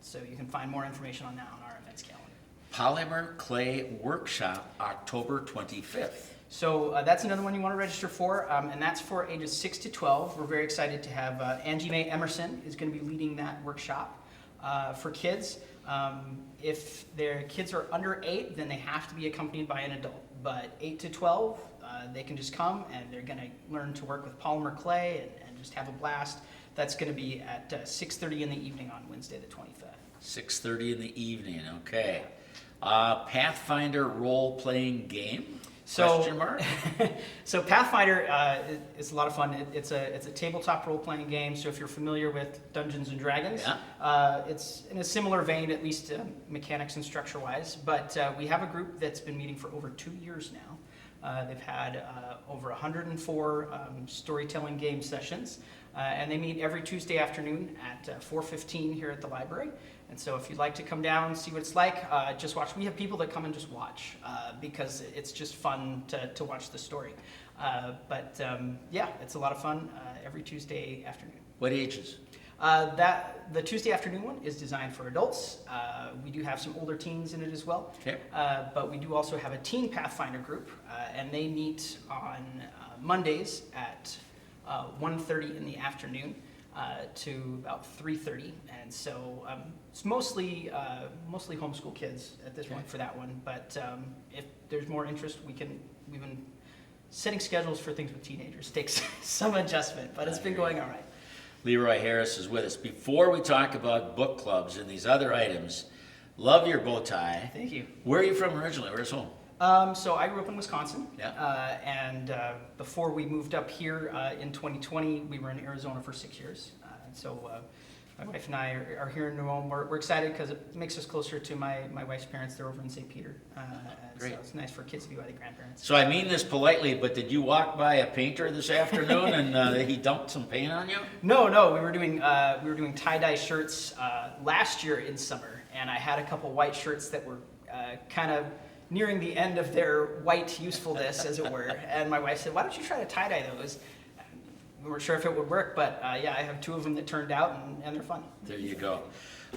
So you can find more information on that on our events calendar. Polymer Clay Workshop, October 25th. So that's another one you want to register for, and that's for ages 6 to 12. We're very excited to have Angie Mae Emerson is going to be leading that workshop for kids. If their kids are under 8, then they have to be accompanied by an adult. But 8 to 12, they can just come and they're going to learn to work with polymer clay and just have a blast. That's going to be at 6:30 in the evening on Wednesday the 25th. 6:30 in the evening, okay. Pathfinder role-playing game? Question mark? So Pathfinder is a lot of fun. It's a tabletop role-playing game. So if you're familiar with Dungeons and Dragons, it's in a similar vein, at least mechanics and structure-wise. But we have a group that's been meeting for over 2 years now. They've had over 104 storytelling game sessions, and they meet every Tuesday afternoon at 4:15 here at the library. And so if you'd like to come down and see what it's like, just watch. We have people that come and just watch because it's just fun to watch the story. Yeah, it's a lot of fun every Tuesday afternoon. What ages? The Tuesday afternoon one is designed for adults. We do have some older teens in it as well. Okay. But we do also have a teen Pathfinder group, and they meet on Mondays at 1:30 in the afternoon to about 3:30. And so it's mostly homeschool kids at this point for that one. But if there's more interest, we've been setting schedules for things with teenagers. Takes some adjustment, but it's been going all right. Leroy Harris is with us. Before we talk about book clubs and these other items, love your bow tie. Thank you. Where are you from originally? Where's home? So I grew up in Wisconsin, and before we moved up here in 2020, we were in Arizona for 6 years. So my wife and I are here in New Ulm. We're excited because it makes us closer to my wife's parents. They're over in St. Peter. Great. So it's nice for kids to be by the grandparents. So I mean this politely, but did you walk by a painter this afternoon and he dumped some paint on you? No, we were doing tie-dye shirts last year in summer, and I had a couple white shirts that were kind of nearing the end of their white usefulness, as it were. And my wife said, "Why don't you try to tie-dye those?" We weren't sure if it would work, but yeah, I have 2 of them that turned out, and they're fun. There you go.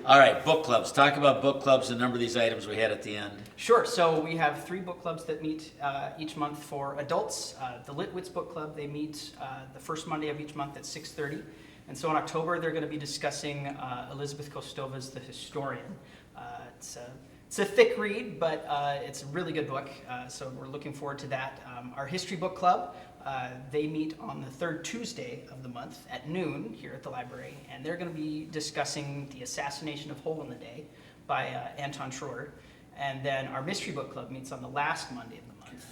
All right, book clubs. Talk about book clubs, the number of these items we had at the end. Sure. So we have 3 book clubs that meet each month for adults. The Litwitz Book Club, they meet the first Monday of each month at 6:30. And so in October, they're going to be discussing Elizabeth Kostova's The Historian. It's a thick read, but it's a really good book, so we're looking forward to that. Our History Book Club, they meet on the 3rd Tuesday of the month at noon here at the library, and they're going to be discussing The Assassination of Hole in the Day by Anton Schroeder. And then our Mystery Book Club meets on the last Monday of the month,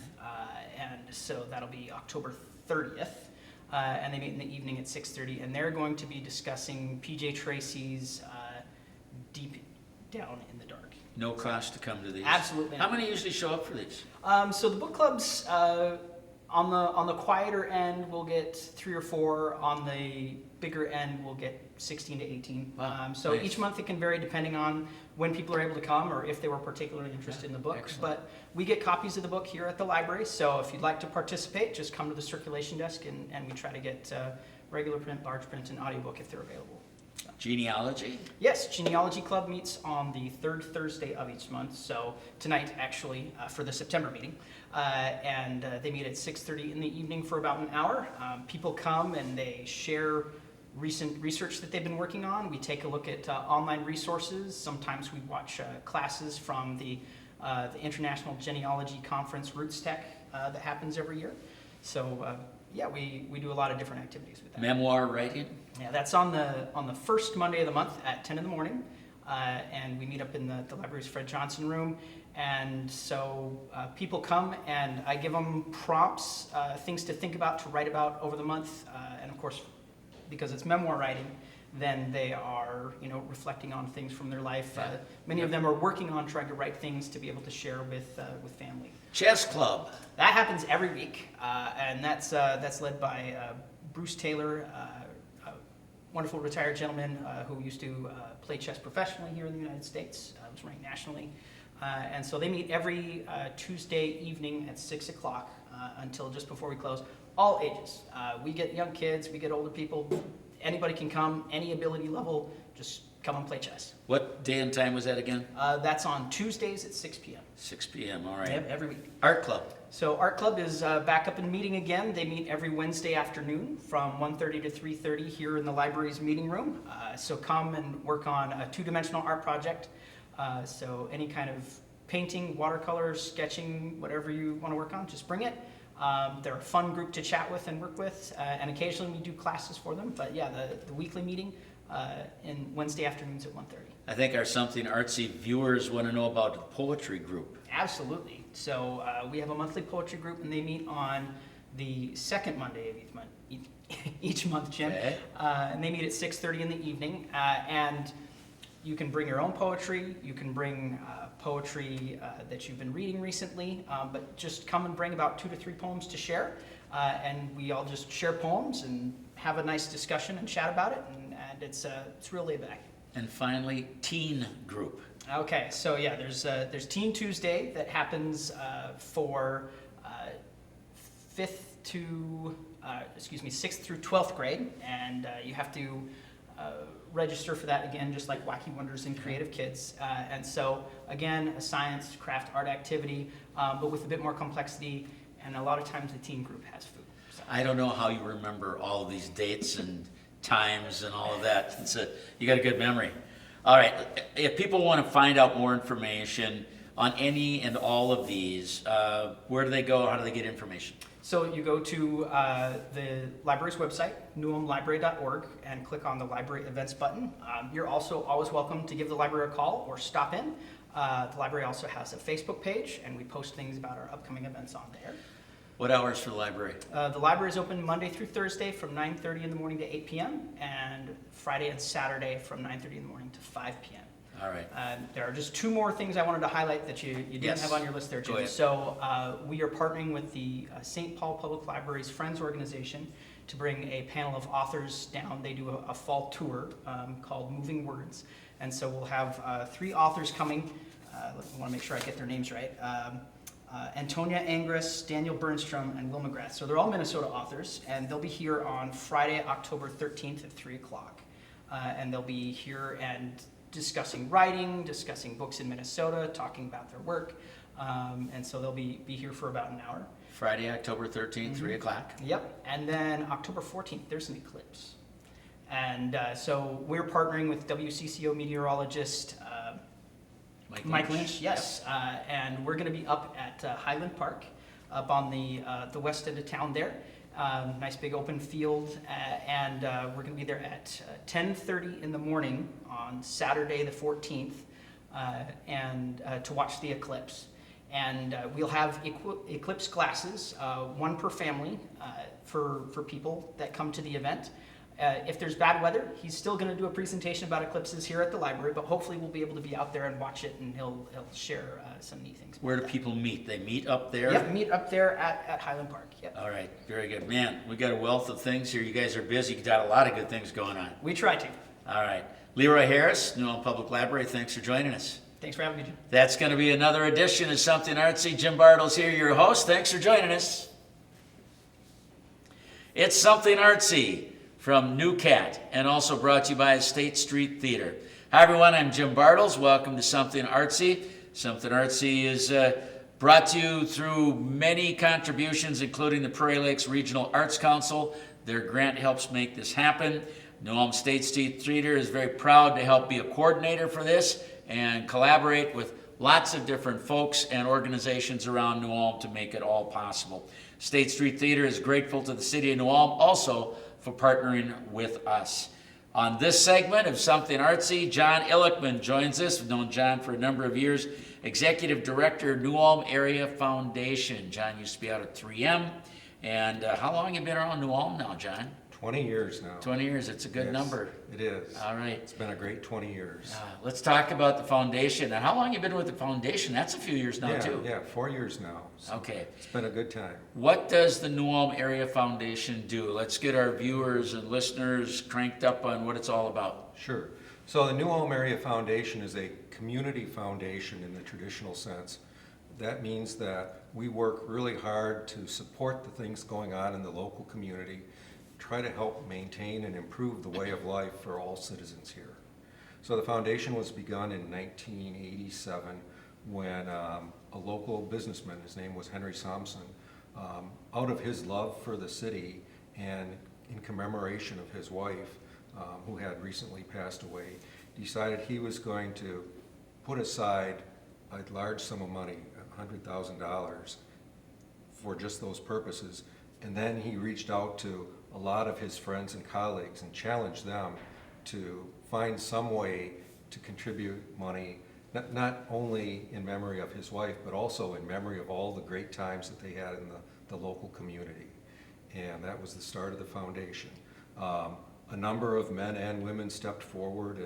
and so that'll be October 30th. And they meet in the evening at 6:30, and they're going to be discussing P.J. Tracy's Deep Down in the Dark. No cost to come to these. Absolutely not. How many usually show up for these? So the book clubs, on the quieter end, we'll get 3 or 4. On the bigger end, we'll get 16 to 18. Wow, So nice. each month it can vary depending on when people are able to come or if they were particularly interested in the book. Excellent. But we get copies of the book here at the library, so if you'd like to participate, just come to the circulation desk, and we try to get regular print, large print, and audiobook if they're available. Genealogy? Yes, Genealogy Club meets on the 3rd Thursday of each month, so tonight actually for the September meeting. And they meet at 6:30 in the evening for about an hour. People come and they share recent research that they've been working on. We take a look at online resources. Sometimes we watch classes from the International Genealogy Conference, Roots Tech, that happens every year. So yeah, we do a lot of different activities with that. Memoir writing? Yeah, that's on the first Monday of the month at 10 in the morning, and we meet up in the library's Fred Johnson room. And so people come, and I give them prompts, things to think about, to write about over the month, and of course, because it's memoir writing, then they are, reflecting on things from their life. Many of them are working on trying to write things to be able to share with family. Chess club. That happens every week, and that's led by Bruce Taylor, a wonderful retired gentleman who used to play chess professionally here in the United States, was ranked nationally. And so they meet every Tuesday evening at 6 o'clock until just before we close. All ages. We get young kids, we get older people. Anybody can come, any ability level, just come and play chess. What day and time was that again? That's on Tuesdays at 6 p.m. 6 p.m., all right. Yep, every week. Art club. So Art Club is back up and meeting again. They meet every Wednesday afternoon from 1:30 to 3:30 here in the library's meeting room. So come and work on a 2-dimensional art project. So any kind of painting, watercolors, sketching, whatever you want to work on, just bring it. They're a fun group to chat with and work with, and occasionally we do classes for them. But yeah, the weekly meeting in Wednesday afternoons at 1:30. I think our Something Artsy viewers want to know about the poetry group. Absolutely. So we have a monthly poetry group, and they meet on the second Monday of each month, Jim. Okay. And they meet at 6:30 in the evening. And you can bring your own poetry. You can bring poetry that you've been reading recently, but just come and bring about 2 to 3 poems to share, and we all just share poems and have a nice discussion and chat about it, and it's real laid back. And finally, teen group. Okay, so yeah, there's Teen Tuesday that happens for 6th through 12th grade, and you have to register for that again, just like Wacky Wonders and Creative Kids. And so again, a science, craft, art activity, but with a bit more complexity, and a lot of times the teen group has food. So. I don't know how you remember all of these dates and times and all of that. You got a good memory. All right, if people want to find out more information on any and all of these, where do they go? How do they get information? So you go to the library's website, newulmlibrary.org, and click on the library events button. You're also always welcome to give the library a call or stop in. The library also has a Facebook page, and we post things about our upcoming events on there. What hours for the library? The library is open Monday through Thursday from 9:30 in the morning to 8 p.m. and Friday and Saturday from 9:30 in the morning to 5 p.m. All right. There are just 2 more things I wanted to highlight that you didn't Yes. have on your list there, Go Jim. ahead. So we are partnering with the St. Paul Public Library's Friends Organization to bring a panel of authors down. They do a fall tour called Moving Words. And so we'll have 3 authors coming. I want to make sure I get their names right. Antonia Angris, Daniel Bernstrom, and Will McGrath. So they're all Minnesota authors, and they'll be here on Friday, October 13th at 3 o'clock. And they'll be here and discussing writing, discussing books in Minnesota, talking about their work. And so they'll be here for about an hour. Friday, October 13th, 3 o'clock. Yep. And then October 14th, there's an eclipse. And so we're partnering with WCCO meteorologist Mike Lynch, yes. And we're going to be up at Highland Park, up on the west end of town there. Nice big open field, and we're going to be there at 10:30 in the morning on Saturday the 14th, and to watch the eclipse. And we'll have eclipse glasses, 1 per family, for people that come to the event. If there's bad weather, he's still going to do a presentation about eclipses here at the library, but hopefully we'll be able to be out there and watch it, and he'll share some neat things. Where do people meet? They meet up there? Yep, meet up there at Highland Park. Yep. All right, very good. Man, we got a wealth of things here. You guys are busy. You got a lot of good things going on. We try to. All right. Leroy Harris, New Ulm Public Library, thanks for joining us. Thanks for having me, Jim. That's going to be another edition of Something Artsy. Jim Bartels here, your host. Thanks for joining us. It's Something Artsy from NUCAT, and also brought to you by State Street Theater. Hi everyone, I'm Jim Bartels. Welcome to Something Artsy. Something Artsy is brought to you through many contributions, including the Prairie Lakes Regional Arts Council. Their grant helps make this happen. New Ulm State Street Theater is very proud to help be a coordinator for this and collaborate with lots of different folks and organizations around New Ulm to make it all possible. State Street Theater is grateful to the City of New Ulm also for partnering with us. On this segment of Something Artsy, John Illickman joins us. We've known John for a number of years, Executive Director, New Ulm Area Foundation. John used to be out at 3M. And how long have you been around New Ulm now, John? 20 years now. 20 years, it's a good Yes, number. It is. All right. It's been a great 20 years. Let's talk about the foundation. Now, how long have you been with the foundation? That's a few years now, too. Yeah, 4 years now. So Okay. It's been a good time. What does the New Ulm Area Foundation do? Let's get our viewers and listeners cranked up on what it's all about. Sure. So the New Ulm Area Foundation is a community foundation in the traditional sense. That means that we work really hard to support the things going on in the local community, try to help maintain and improve the way of life for all citizens here. So the foundation was begun in 1987 when a local businessman, his name was Henry Sampson, out of his love for the city and in commemoration of his wife, who had recently passed away, decided he was going to put aside a large sum of money, $100,000, for just those purposes. And then he reached out to a lot of his friends and colleagues and challenged them to find some way to contribute money, not only in memory of his wife, but also in memory of all the great times that they had in the local community. And that was the start of the foundation. A number of men and women stepped forward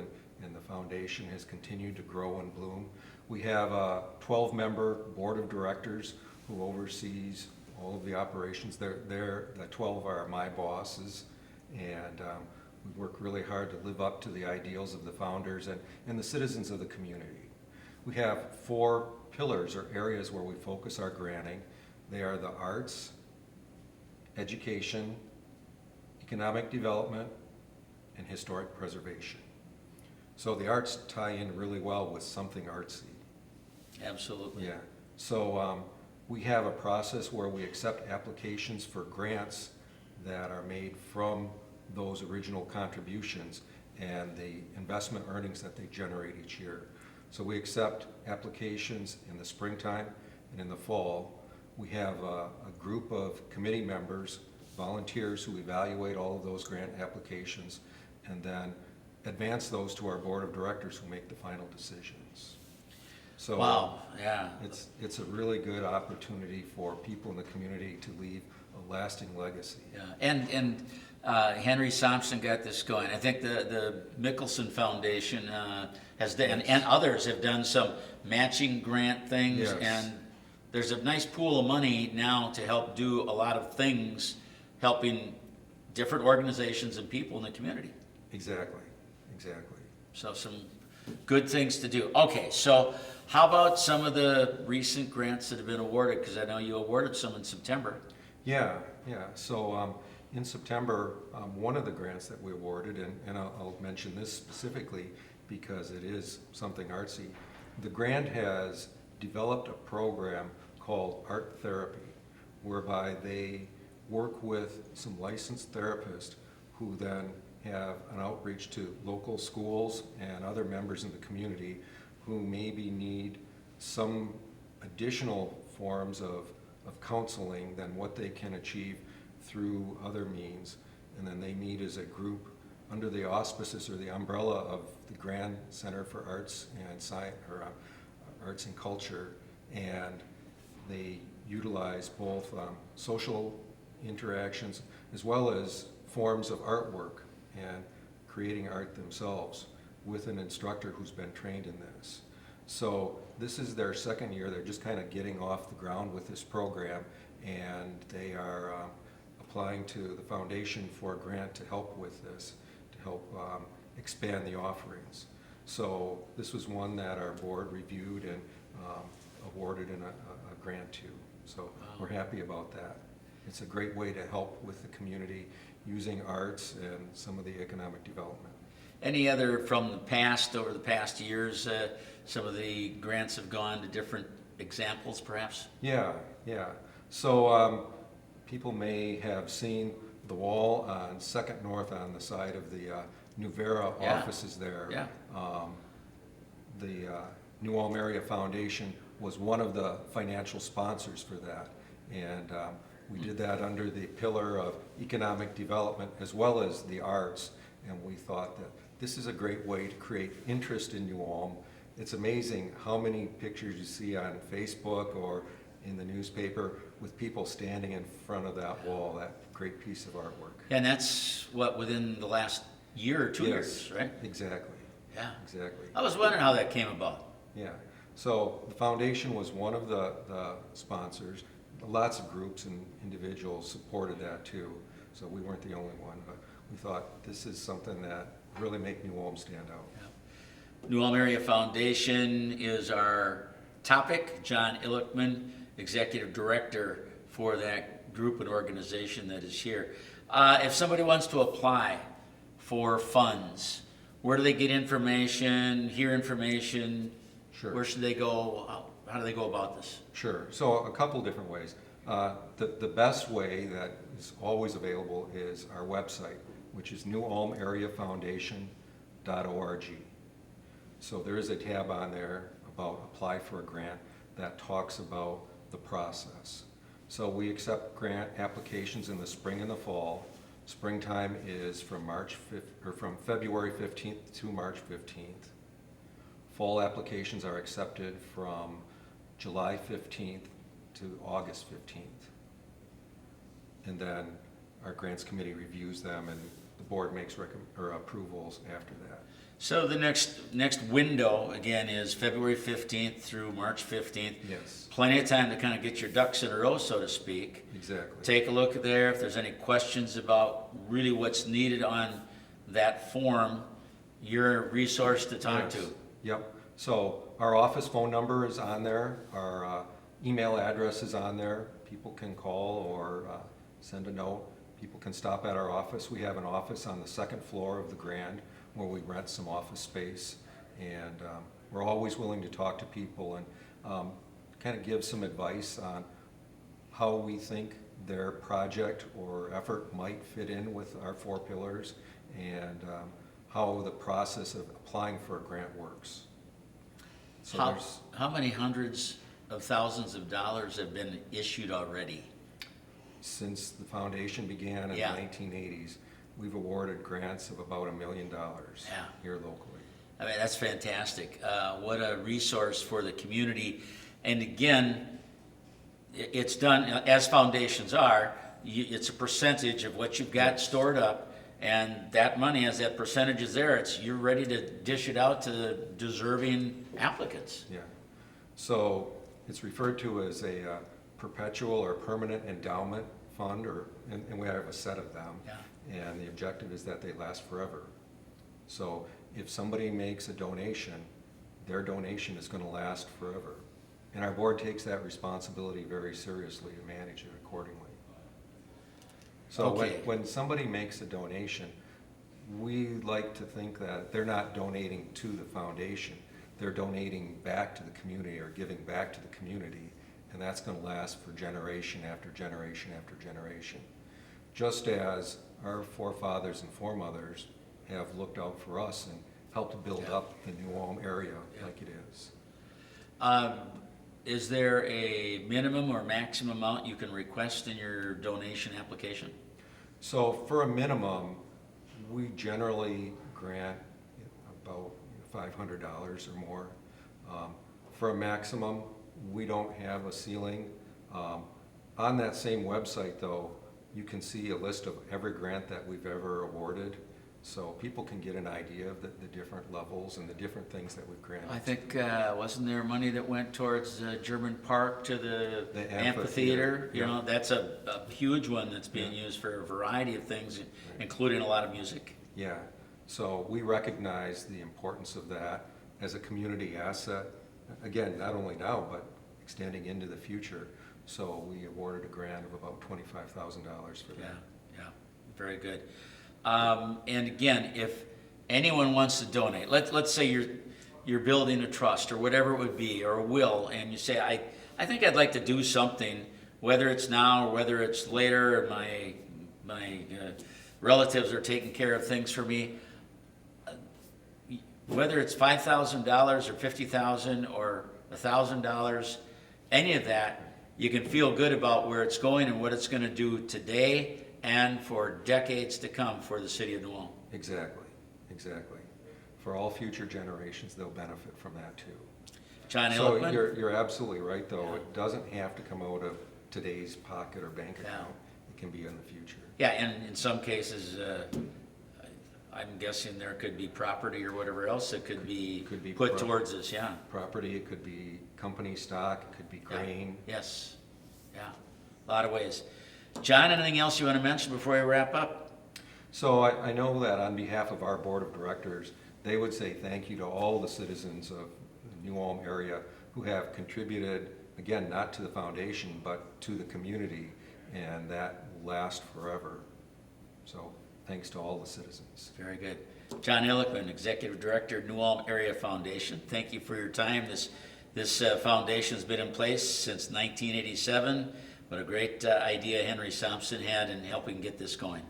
and the foundation has continued to grow and bloom. We have a 12-member board of directors who oversees all of the operations. The 12 are my bosses, and we work really hard to live up to the ideals of the founders and the citizens of the community. We have 4 pillars or areas where we focus our granting. They are the arts, education, economic development, and historic preservation. So the arts tie in really well with something artsy. Absolutely. Yeah. So we have a process where we accept applications for grants that are made from those original contributions and the investment earnings that they generate each year. So we accept applications in the springtime and in the fall. We have a group of committee members, volunteers, who evaluate all of those grant applications and then advance those to our board of directors who make the final decisions. So Wow, yeah. it's a really good opportunity for people in the community to leave a lasting legacy. Yeah, and Henry Thompson got this going. I think the Mickelson Foundation has done, and others have done some matching grant things, Yes. and there's a nice pool of money now to help do a lot of things, helping different organizations and people in the community. Exactly, exactly. So some good things to do. Okay, so how about some of the recent grants that have been awarded? Because I know you awarded some in September. Yeah. So in September, one of the grants that we awarded, and I'll mention this specifically because it is something artsy, the grant has developed a program called Art Therapy, whereby they work with some licensed therapists who then have an outreach to local schools and other members in the community who maybe need some additional forms of counseling than what they can achieve through other means. And then they meet as a group under the auspices or the umbrella of the Grand Center for Arts and Science, or Arts and Culture, and they utilize both social interactions as well as forms of artwork and creating art themselves with an instructor who's been trained in this. So this is their second year. They're just kind of getting off the ground with this program, and they are applying to the foundation for a grant to help with this, to help expand the offerings. So this was one that our board reviewed and awarded in a grant to. So we're happy about that. It's a great way to help with the community using arts and some of the economic development. Any other from the past, over the past years, some of the grants have gone to different examples perhaps? Yeah. So people may have seen the wall on 2nd North on the side of the Nuvera offices there. Yeah. The New Ulm Area Foundation was one of the financial sponsors for that. And we did that under the pillar of economic development as well as the arts. And we thought that this is a great way to create interest in New Ulm. It's amazing how many pictures you see on Facebook or in the newspaper with people standing in front of that wall, that great piece of artwork. And that's what, within the last year or 2 years, right? Exactly. Yeah. Exactly. I was wondering how that came about. Yeah. So the foundation was one of the sponsors. Lots of groups and individuals supported that too. So we weren't the only one, but we thought this is something that really make New Ulm stand out. Yeah. New Ulm Area Foundation is our topic. John Illichman, Executive Director for that group and organization that is here. If somebody wants to apply for funds, where do they get information, hear information? Sure. Where should they go? How do they go about this? Sure. So a couple different ways. The best way that is always available is our website, which is newulmareafoundation.org. So there is a tab on there about apply for a grant that talks about the process. So we accept grant applications in the spring and the fall. Springtime is from February 15th to March 15th. Fall applications are accepted from July 15th to August 15th. And then our grants committee reviews them and the board makes approvals after that. So the next window, again, is February 15th through March 15th. Yes. Plenty of time to kind of get your ducks in a row, so to speak. Exactly. Take a look there. If there's any questions about really what's needed on that form, you're a resource to talk Yes. to. Yep. So our office phone number is on there. Our email address is on there. People can call or send a note. People can stop at our office. We have an office on the second floor of the Grand where we rent some office space. And we're always willing to talk to people and kind of give some advice on how we think their project or effort might fit in with our 4 pillars and how the process of applying for a grant works. So How many hundreds of thousands of dollars have been issued already? since the foundation began in Yeah. the 1980s, we've awarded grants of about $1 million Yeah. here locally. I mean, that's fantastic. What a resource for the community. And again, it's done, as foundations are, it's a percentage of what you've got stored up, and that money, as that percentage is there, you're ready to dish it out to the deserving applicants. Yeah. So it's referred to as a perpetual or permanent endowment fund, and we have a set of them. Yeah. And the objective is that they last forever. So if somebody makes a donation, their donation is going to last forever. And our board takes that responsibility very seriously to manage it accordingly. So Okay. when somebody makes a donation, we like to think that they're not donating to the foundation. They're donating back to the community or giving back to the community, and that's going to last for generation after generation after generation. Just as our forefathers and foremothers have looked out for us and helped build up the New Ulm area like it is. Is there a minimum or maximum amount you can request in your donation application? So for a minimum, we generally grant about $500 or more. For a maximum, we don't have a ceiling. On that same website though, you can see a list of every grant that we've ever awarded. So people can get an idea of the different levels and the different things that we've granted. I think, wasn't there money that went towards German Park to the The amphitheater? amphitheater, You yeah. know, that's a huge one that's being used for a variety of things, including a lot of music. Yeah, so we recognize the importance of that as a community asset. Again, not only now, but extending into the future. So we awarded a grant of about $25,000 for that. Yeah, very good. And again, if anyone wants to donate, let's say you're building a trust or whatever it would be, or a will, and you say, I think I'd like to do something, whether it's now or whether it's later, or my relatives are taking care of things for me. Whether it's $5,000 or $50,000 or $1,000, any of that, you can feel good about where it's going and what it's going to do today and for decades to come for the city of New Ulm. Exactly, exactly. For all future generations, they'll benefit from that too. John So Ehrlichman? you're absolutely right though. Yeah. It doesn't have to come out of today's pocket or bank Yeah. account. It can be in the future. Yeah, and in some cases, I'm guessing there could be property or whatever else that could be Could be put pro- towards this, yeah. Property, it could be company stock, it could be Yeah. grain. Yes, yeah, a lot of ways. John, anything else you want to mention before we wrap up? So I know that on behalf of our board of directors, they would say thank you to all the citizens of the New Ulm area who have contributed, again, not to the foundation, but to the community, and that will last forever. So thanks to all the citizens. Very good. John Ehrlichman, Executive Director, New Ulm Area Foundation. Thank you for your time. This foundation's been in place since 1987. What a great idea Henry Thompson had in helping get this going.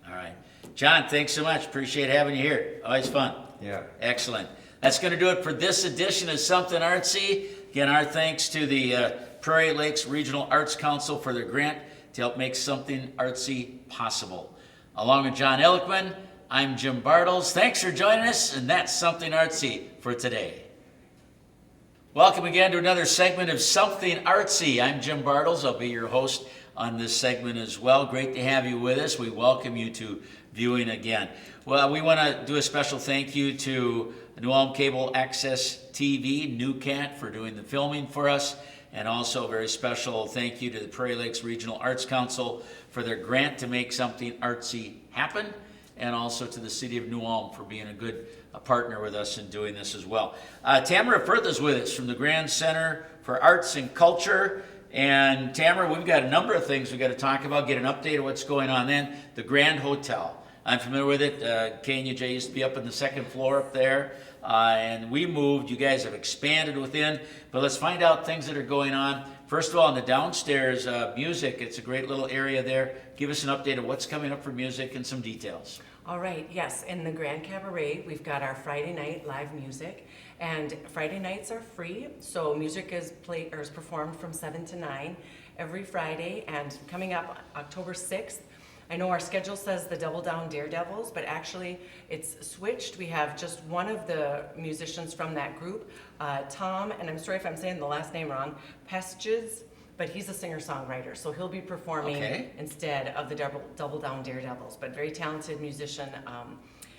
All right. John, thanks so much. Appreciate having you here. Always fun. Yeah. Excellent. That's going to do it for this edition of Something Artsy. Again, our thanks to the Prairie Lakes Regional Arts Council for their grant to help make Something Artsy possible. Along with John Ehrlichman, I'm Jim Bartels. Thanks for joining us, and that's Something Artsy for today. Welcome again to another segment of Something Artsy. I'm Jim Bartels. I'll be your host on this segment as well. Great to have you with us. We welcome you to viewing again. Well, we want to do a special thank you to New Ulm Cable Access TV, NUCAT, for doing the filming for us. And also a very special thank you to the Prairie Lakes Regional Arts Council for their grant to make something artsy happen. And also to the City of New Ulm for being a good partner with us in doing this as well. Tamara Firth is with us from the Grand Center for Arts and Culture. And Tamara, we've got a number of things we've got to talk about, get an update of what's going on then. The Grand Hotel. I'm familiar with it. KNUJ used to be up on the second floor up there. And we moved. You guys have expanded within. But let's find out things that are going on. First of all, in the downstairs music, it's a great little area there. Give us an update of what's coming up for music and some details. All right, yes, in the Grand Cabaret, we've got our Friday night live music, and Friday nights are free, so music is played or is performed from 7 to 9 every Friday, and coming up October 6th, I know our schedule says the Double Down Daredevils, but actually it's switched. We have just one of the musicians from that group, Tom, and I'm sorry if I'm saying the last name wrong, Pestges, but he's a singer-songwriter, so he'll be performing instead of the Double Down Daredevils, but very talented musician,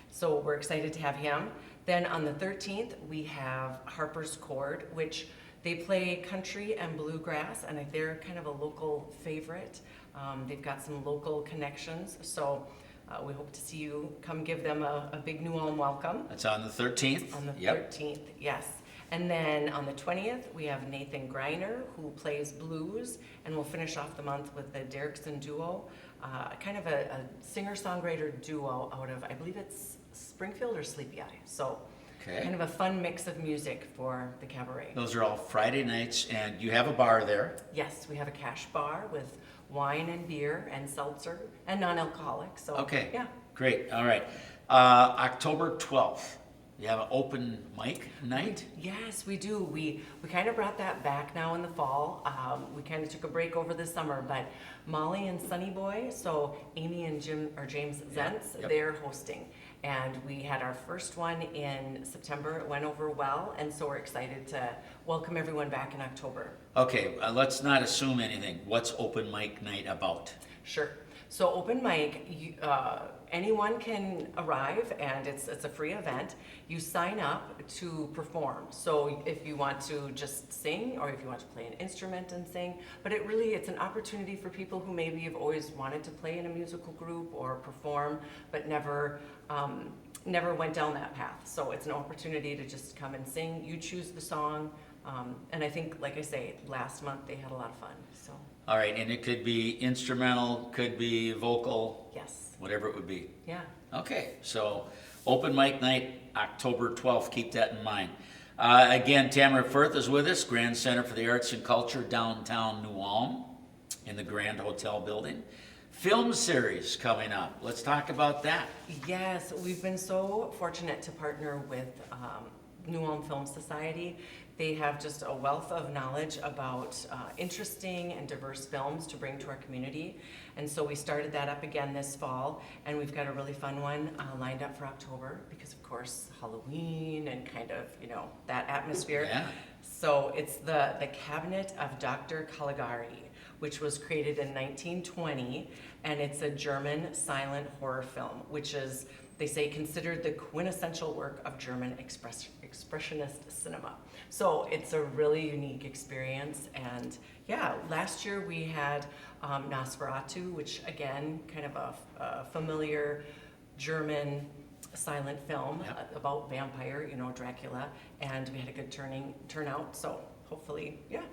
so we're excited to have him. Then on the 13th, we have Harper's Chord, which they play country and bluegrass, and they're kind of a local favorite. They've got some local connections, so we hope to see you come give them a big New Ulm welcome. That's on the 13th? On the 13th, yes. And then on the 20th, we have Nathan Greiner, who plays blues, and we'll finish off the month with the Derrickson Duo, kind of a singer-songwriter duo out of, I believe it's Springfield or Sleepy Eye. So kind of a fun mix of music for the cabaret. Those are all Friday nights, and you have a bar there. Yes, we have a cash bar with wine and beer and seltzer and non-alcoholic. So yeah. Great. All right. October 12th. You have an open mic night? Yes, we do. We kind of brought that back now in the fall. We kind of took a break over the summer, but Molly and Sunny Boy, so Amy and James Zentz, they're hosting. And we had our first one in September. It went over well, and so we're excited to welcome everyone back in October. Okay, let's not assume anything. What's open mic night about? Sure. So open mic, anyone can arrive, and it's a free event. You sign up to perform. So if you want to just sing, or if you want to play an instrument and sing, but it's an opportunity for people who maybe have always wanted to play in a musical group or perform, but never went down that path. So it's an opportunity to just come and sing. You choose the song, and I think, like I say, last month they had a lot of fun. So. All right, and it could be instrumental, could be vocal. Yes. Whatever it would be. Yeah. Okay, so open mic night, October 12th. Keep that in mind. Again, Tamara Firth is with us, Grand Center for the Arts and Culture, downtown New Ulm, in the Grand Hotel building. Film series coming up. Let's talk about that. Yes, we've been so fortunate to partner with New Ulm Film Society. They have just a wealth of knowledge about interesting and diverse films to bring to our community. And so we started that up again this fall, and we've got a really fun one lined up for October because, of course, Halloween and kind of, that atmosphere. Yeah. So it's the Cabinet of Dr. Caligari, which was created in 1920, and it's a German silent horror film, which is, they say, considered the quintessential work of German expressionist cinema. So it's a really unique experience. And yeah, last year we had Nosferatu, which again, kind of a familiar German silent film about vampire, Dracula. And we had a good turnout. So hopefully, yeah.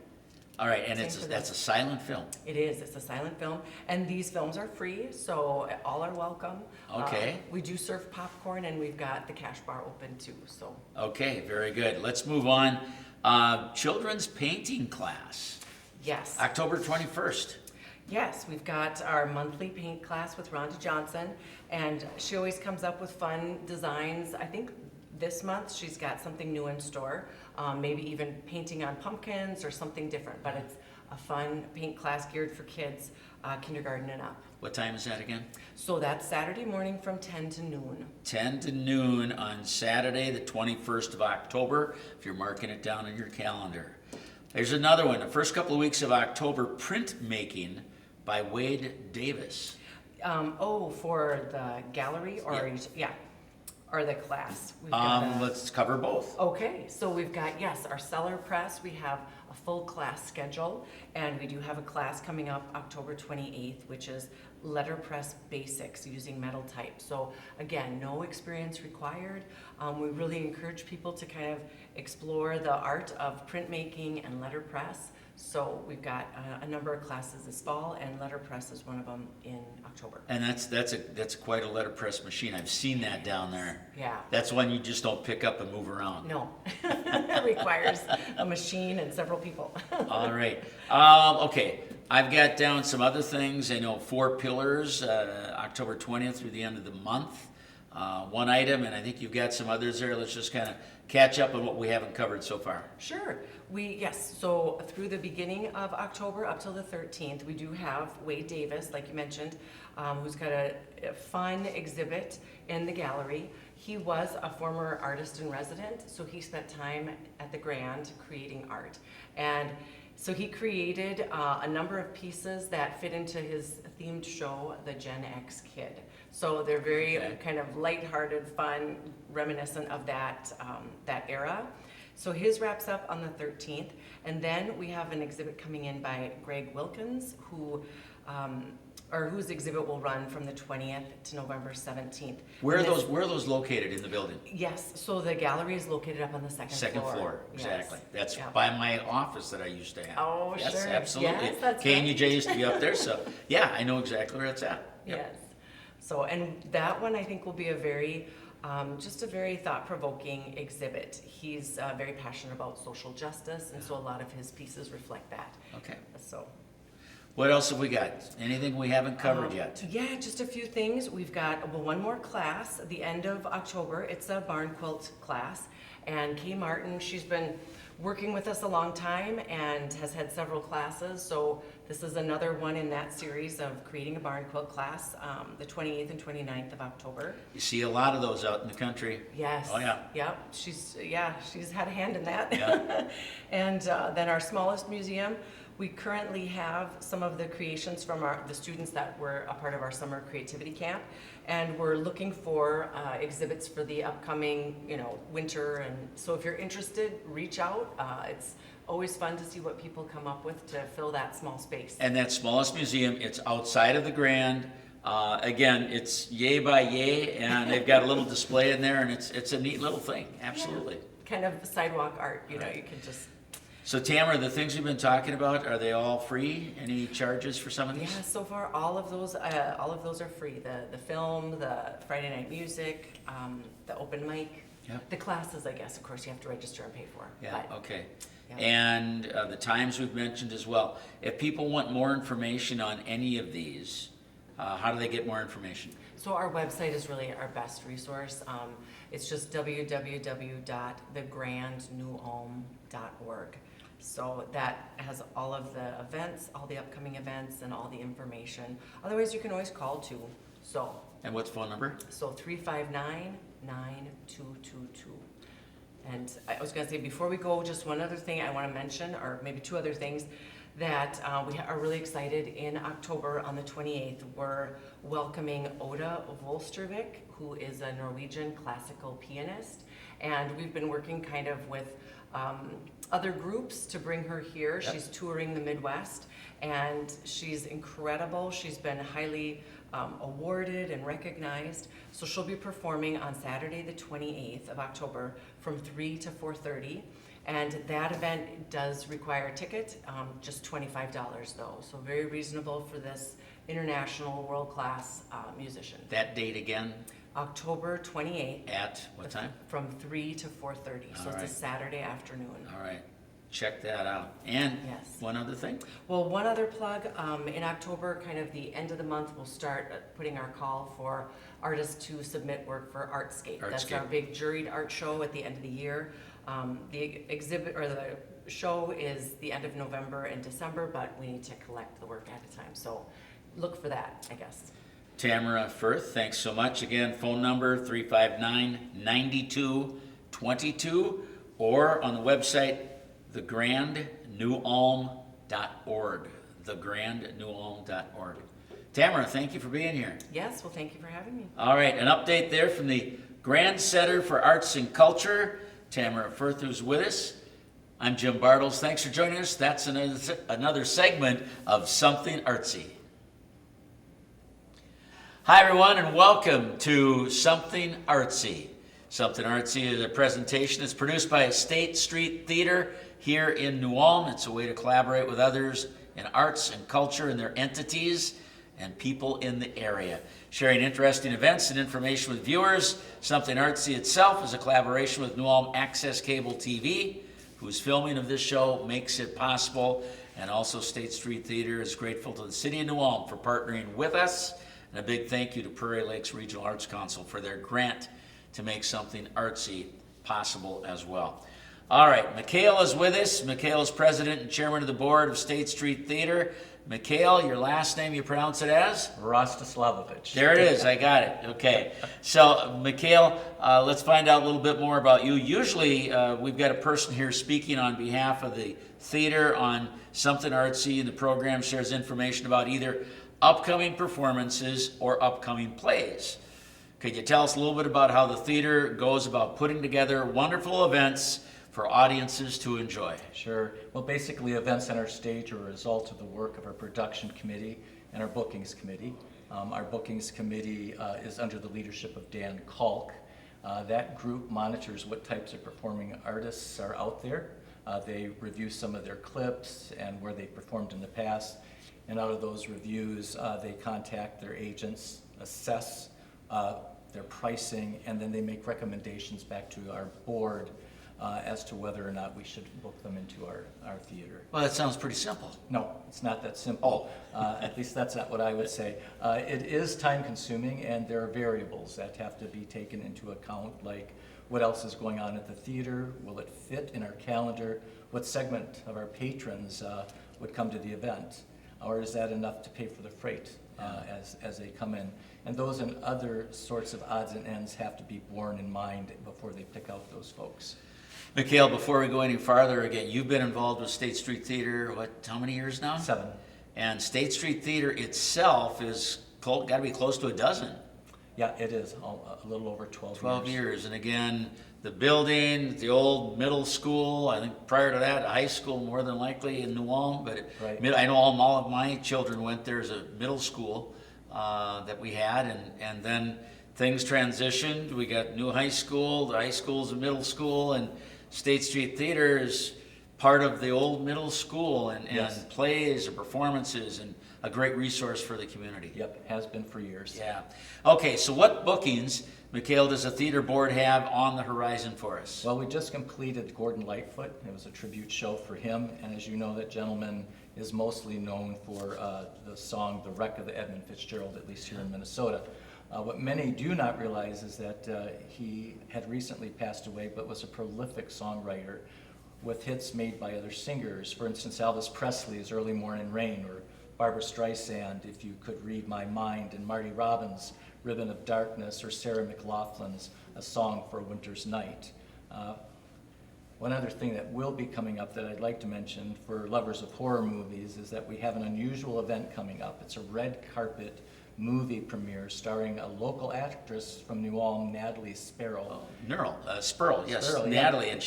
All right, and that's a silent film. It is. It's a silent film, and these films are free, so all are welcome. Okay. We do serve popcorn, and we've got the cash bar open too. So. Okay, very good. Let's move on. Children's painting class. Yes. October 21st. Yes, we've got our monthly paint class with Rhonda Johnson, and she always comes up with fun designs. I think this month she's got something new in store, maybe even painting on pumpkins or something different, but it's a fun paint class geared for kids, kindergarten and up. What time is that again? So that's Saturday morning from 10 to noon. 10 to noon on Saturday, the 21st of October, if you're marking it down on your calendar. There's another one. The first couple of weeks of October, printmaking by Wade Davis. For the gallery or Yeah. yeah, or the class. We've got Let's cover both. Okay, so we've got, yes, our cellar press, we have a full class schedule, and we do have a class coming up October 28th, which is letterpress basics using metal type. So again, no experience required. We really encourage people to kind of explore the art of printmaking and letterpress. So we've got a number of classes this fall, and letterpress is one of them in October. And that's quite a letterpress machine. I've seen that down there. Yeah. That's one you just don't pick up and move around. No, it requires a machine and several people. All right. Okay. I've got down some other things. I know 4 pillars, October 20th through the end of the month. One item, and I think you've got some others there. Let's just kind of catch up on what we haven't covered so far. Sure. Yes, so through the beginning of October up till the 13th, we do have Wade Davis, like you mentioned, who's got a fun exhibit in the gallery. He was a former artist in resident, so he spent time at the Grand creating art. And so he created a number of pieces that fit into his themed show, The Gen X Kid. So they're very kind of lighthearted, fun, reminiscent of that era. So his wraps up on the 13th, and then we have an exhibit coming in by Greg Wilkins, whose exhibit will run from the 20th to November 17th. Where are those located in the building? Yes, so the gallery is located up on the second floor. Exactly. Yes. That's Yeah. by my office that I used to have. Oh, yes, sure. Absolutely. Yes, that's KNUJ right. used to be up there, so yeah, I know exactly where it's at. Yep. Yes. So, and that one I think will be a very, just a very thought-provoking exhibit. He's very passionate about social justice, and so a lot of his pieces reflect that. Okay. So. What else have we got? Anything we haven't covered yet? Yeah, just a few things. We've got one more class at the end of October. It's a barn quilt class. And Kay Martin, she's been working with us a long time and has had several classes. So this is another one in that series of creating a barn quilt class, the 28th and 29th of October. You see a lot of those out in the country. Yes. Oh, yeah. Yep. She's had a hand in that. Yeah. And then our smallest museum, we currently have some of the creations from the students that were a part of our summer creativity camp, and we're looking for exhibits for the upcoming, winter. And so if you're interested, reach out. It's always fun to see what people come up with to fill that small space. And that smallest museum, it's outside of the Grand. Again, it's yay by yay, and they've got a little display in there, and it's a neat little thing. Absolutely. Yeah. Kind of sidewalk art, you can just. So Tamara, the things we've been talking about, are they all free? Any charges for some of these? Yeah, so far all of those are free. The film, the Friday night music, the open mic, Yep. the classes. I guess of course you have to register and pay for. Yeah, But, okay. yeah. And the times we've mentioned as well. If people want more information on any of these, how do they get more information? So our website is really our best resource. It's just www.thegrandnewulm.org. So that has all of the events, all the upcoming events, and all the information. Otherwise, you can always call too. And what's phone number? So 359-9222. And I was gonna say, before we go, just one other thing I wanna mention, or maybe two other things, that we are really excited. In October on the 28th, we're welcoming Oda Volstervik, who is a Norwegian classical pianist. And we've been working kind of with other groups to bring her here. Yep. She's touring the Midwest, and she's incredible. She's been highly awarded and recognized. So she'll be performing on Saturday the 28th of October from 3 to 4:30. And that event does require a ticket, just $25 though. So very reasonable for this international world-class musician. That date again? October 28th. At what time? From 3 to 4:30. So All it's right. a Saturday afternoon. All right. Check that out. And Yes. one other thing? Well, one other plug, in October, kind of the end of the month, we'll start putting our call for artists to submit work for Artscape. That's our Artscape. big juried art show at the end of the year. The exhibit, or the show, is the end of November and December, but we need to collect the work at a time. So look for that, I guess. Tamara Firth, thanks so much. Again, phone number 359-9222, or on the website, thegrandnewulm.org. thegrandnewulm.org. Tamara, thank you for being here. Yes, well, thank you for having me. All right, an update there from the Grand Center for Arts and Culture. Tamara Firth, who's with us. I'm Jim Bartels. Thanks for joining us. That's another segment of Something Artsy. Hi, everyone, and welcome to Something Artsy. Something Artsy is a presentation that's produced by State Street Theater here in New Ulm. It's a way to collaborate with others in arts and culture and their entities and people in the area. Sharing interesting events and information with viewers. Something Artsy itself is a collaboration with New Ulm Access Cable TV, whose filming of this show makes it possible. And also State Street Theater is grateful to the City of New Ulm for partnering with us. And a big thank you to Prairie Lakes Regional Arts Council for their grant to make Something Artsy possible as well. All right, Mikhail is with us. Mikhail is president and chairman of the board of State Street Theater. Mikhail, your last name you pronounce it as? Rostislavovich. There it is, I got it. Okay. So, Mikhail, let's find out a little bit more about you. Usually, we've got a person here speaking on behalf of the theater on Something Artsy, and the program shares information about either upcoming performances or upcoming plays. Could you tell us a little bit about how the theater goes about putting together wonderful events for audiences to enjoy? Sure. Well, basically, events on our stage are a result of the work of our production committee and our bookings committee. Our bookings committee is under the leadership of Dan Kalk. That group monitors what types of performing artists are out there. They review some of their clips and where they performed in the past. And out of those reviews, they contact their agents, assess their pricing, and then they make recommendations back to our board as to whether or not we should book them into our theater. Well, that sounds pretty simple. No, it's not that simple. At least that's not what I would say. It is time consuming, and there are variables that have to be taken into account, like what else is going on at the theater, will it fit in our calendar, what segment of our patrons would come to the event, or is that enough to pay for the freight as they come in? And those and other sorts of odds and ends have to be borne in mind before they pick out those folks. Mikhail, before we go any farther, again, you've been involved with State Street Theater, how many years now? 7. And State Street Theater itself is got to be close to a dozen. Yeah, it is, a little over 12 12 years. And again, the building, the old middle school, I think prior to that, high school more than likely in New Ulm, but Right. I know all of my children went there as a middle school that we had, and then things transitioned. We got new high school, the high school's a middle school, and State Street Theater is part of the old middle school, and Yes. plays and performances, and a great resource for the community. Yep, has been for years. Yeah. Okay, so what bookings, Mikhail, does the theater board have on the horizon for us? Well, we just completed Gordon Lightfoot. It was a tribute show for him, and as you know, that gentleman is mostly known for the song "The Wreck of the Edmund Fitzgerald," at least here in Minnesota. What many do not realize is that he had recently passed away, but was a prolific songwriter with hits made by other singers. For instance, Elvis Presley's "Early Morning Rain," or Barbra Streisand, "If You Could Read My Mind," and Marty Robbins' "Ribbon of Darkness," or Sarah McLachlan's "A Song for a Winter's Night." One other thing that will be coming up that I'd like to mention for lovers of horror movies is that we have an unusual event coming up. It's a red carpet movie premiere starring a local actress from New Ulm, Natalie Sparrow. Spurl, yes, Spurl, yeah. Natalie, and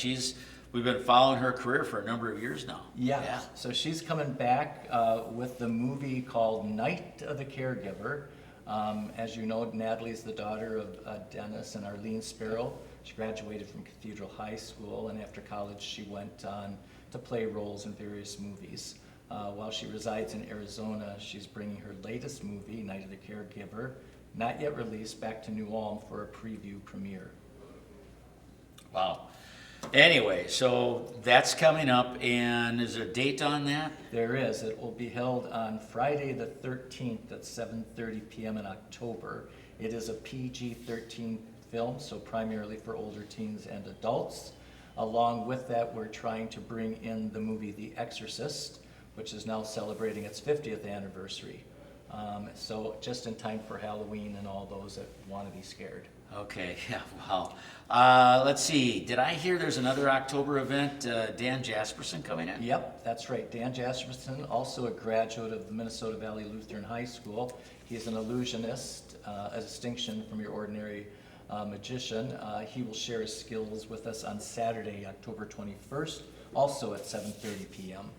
we've been following her career for a number of years now. Yeah. So she's coming back with the movie called Night of the Caregiver. As you know, Natalie's the daughter of Dennis and Arlene Sparrow. She graduated from Cathedral High School, and after college she went on to play roles in various movies. While she resides in Arizona, she's bringing her latest movie, Night of the Caregiver, not yet released, back to New Ulm for a preview premiere. Wow. Anyway, so that's coming up, and is there a date on that? There is. It will be held on Friday the 13th at 7:30 p.m. in October. It is a PG-13 film, so primarily for older teens and adults. Along with that, we're trying to bring in the movie The Exorcist, which is now celebrating its 50th anniversary. So just in time for Halloween and all those that want to be scared. Okay, yeah, wow. Let's see, did I hear there's another October event, Dan Jasperson coming in? Yep, that's right. Dan Jasperson, also a graduate of the Minnesota Valley Lutheran High School. He's an illusionist, a distinction from your ordinary magician. He will share his skills with us on Saturday, October 21st, also at 7:30 p.m.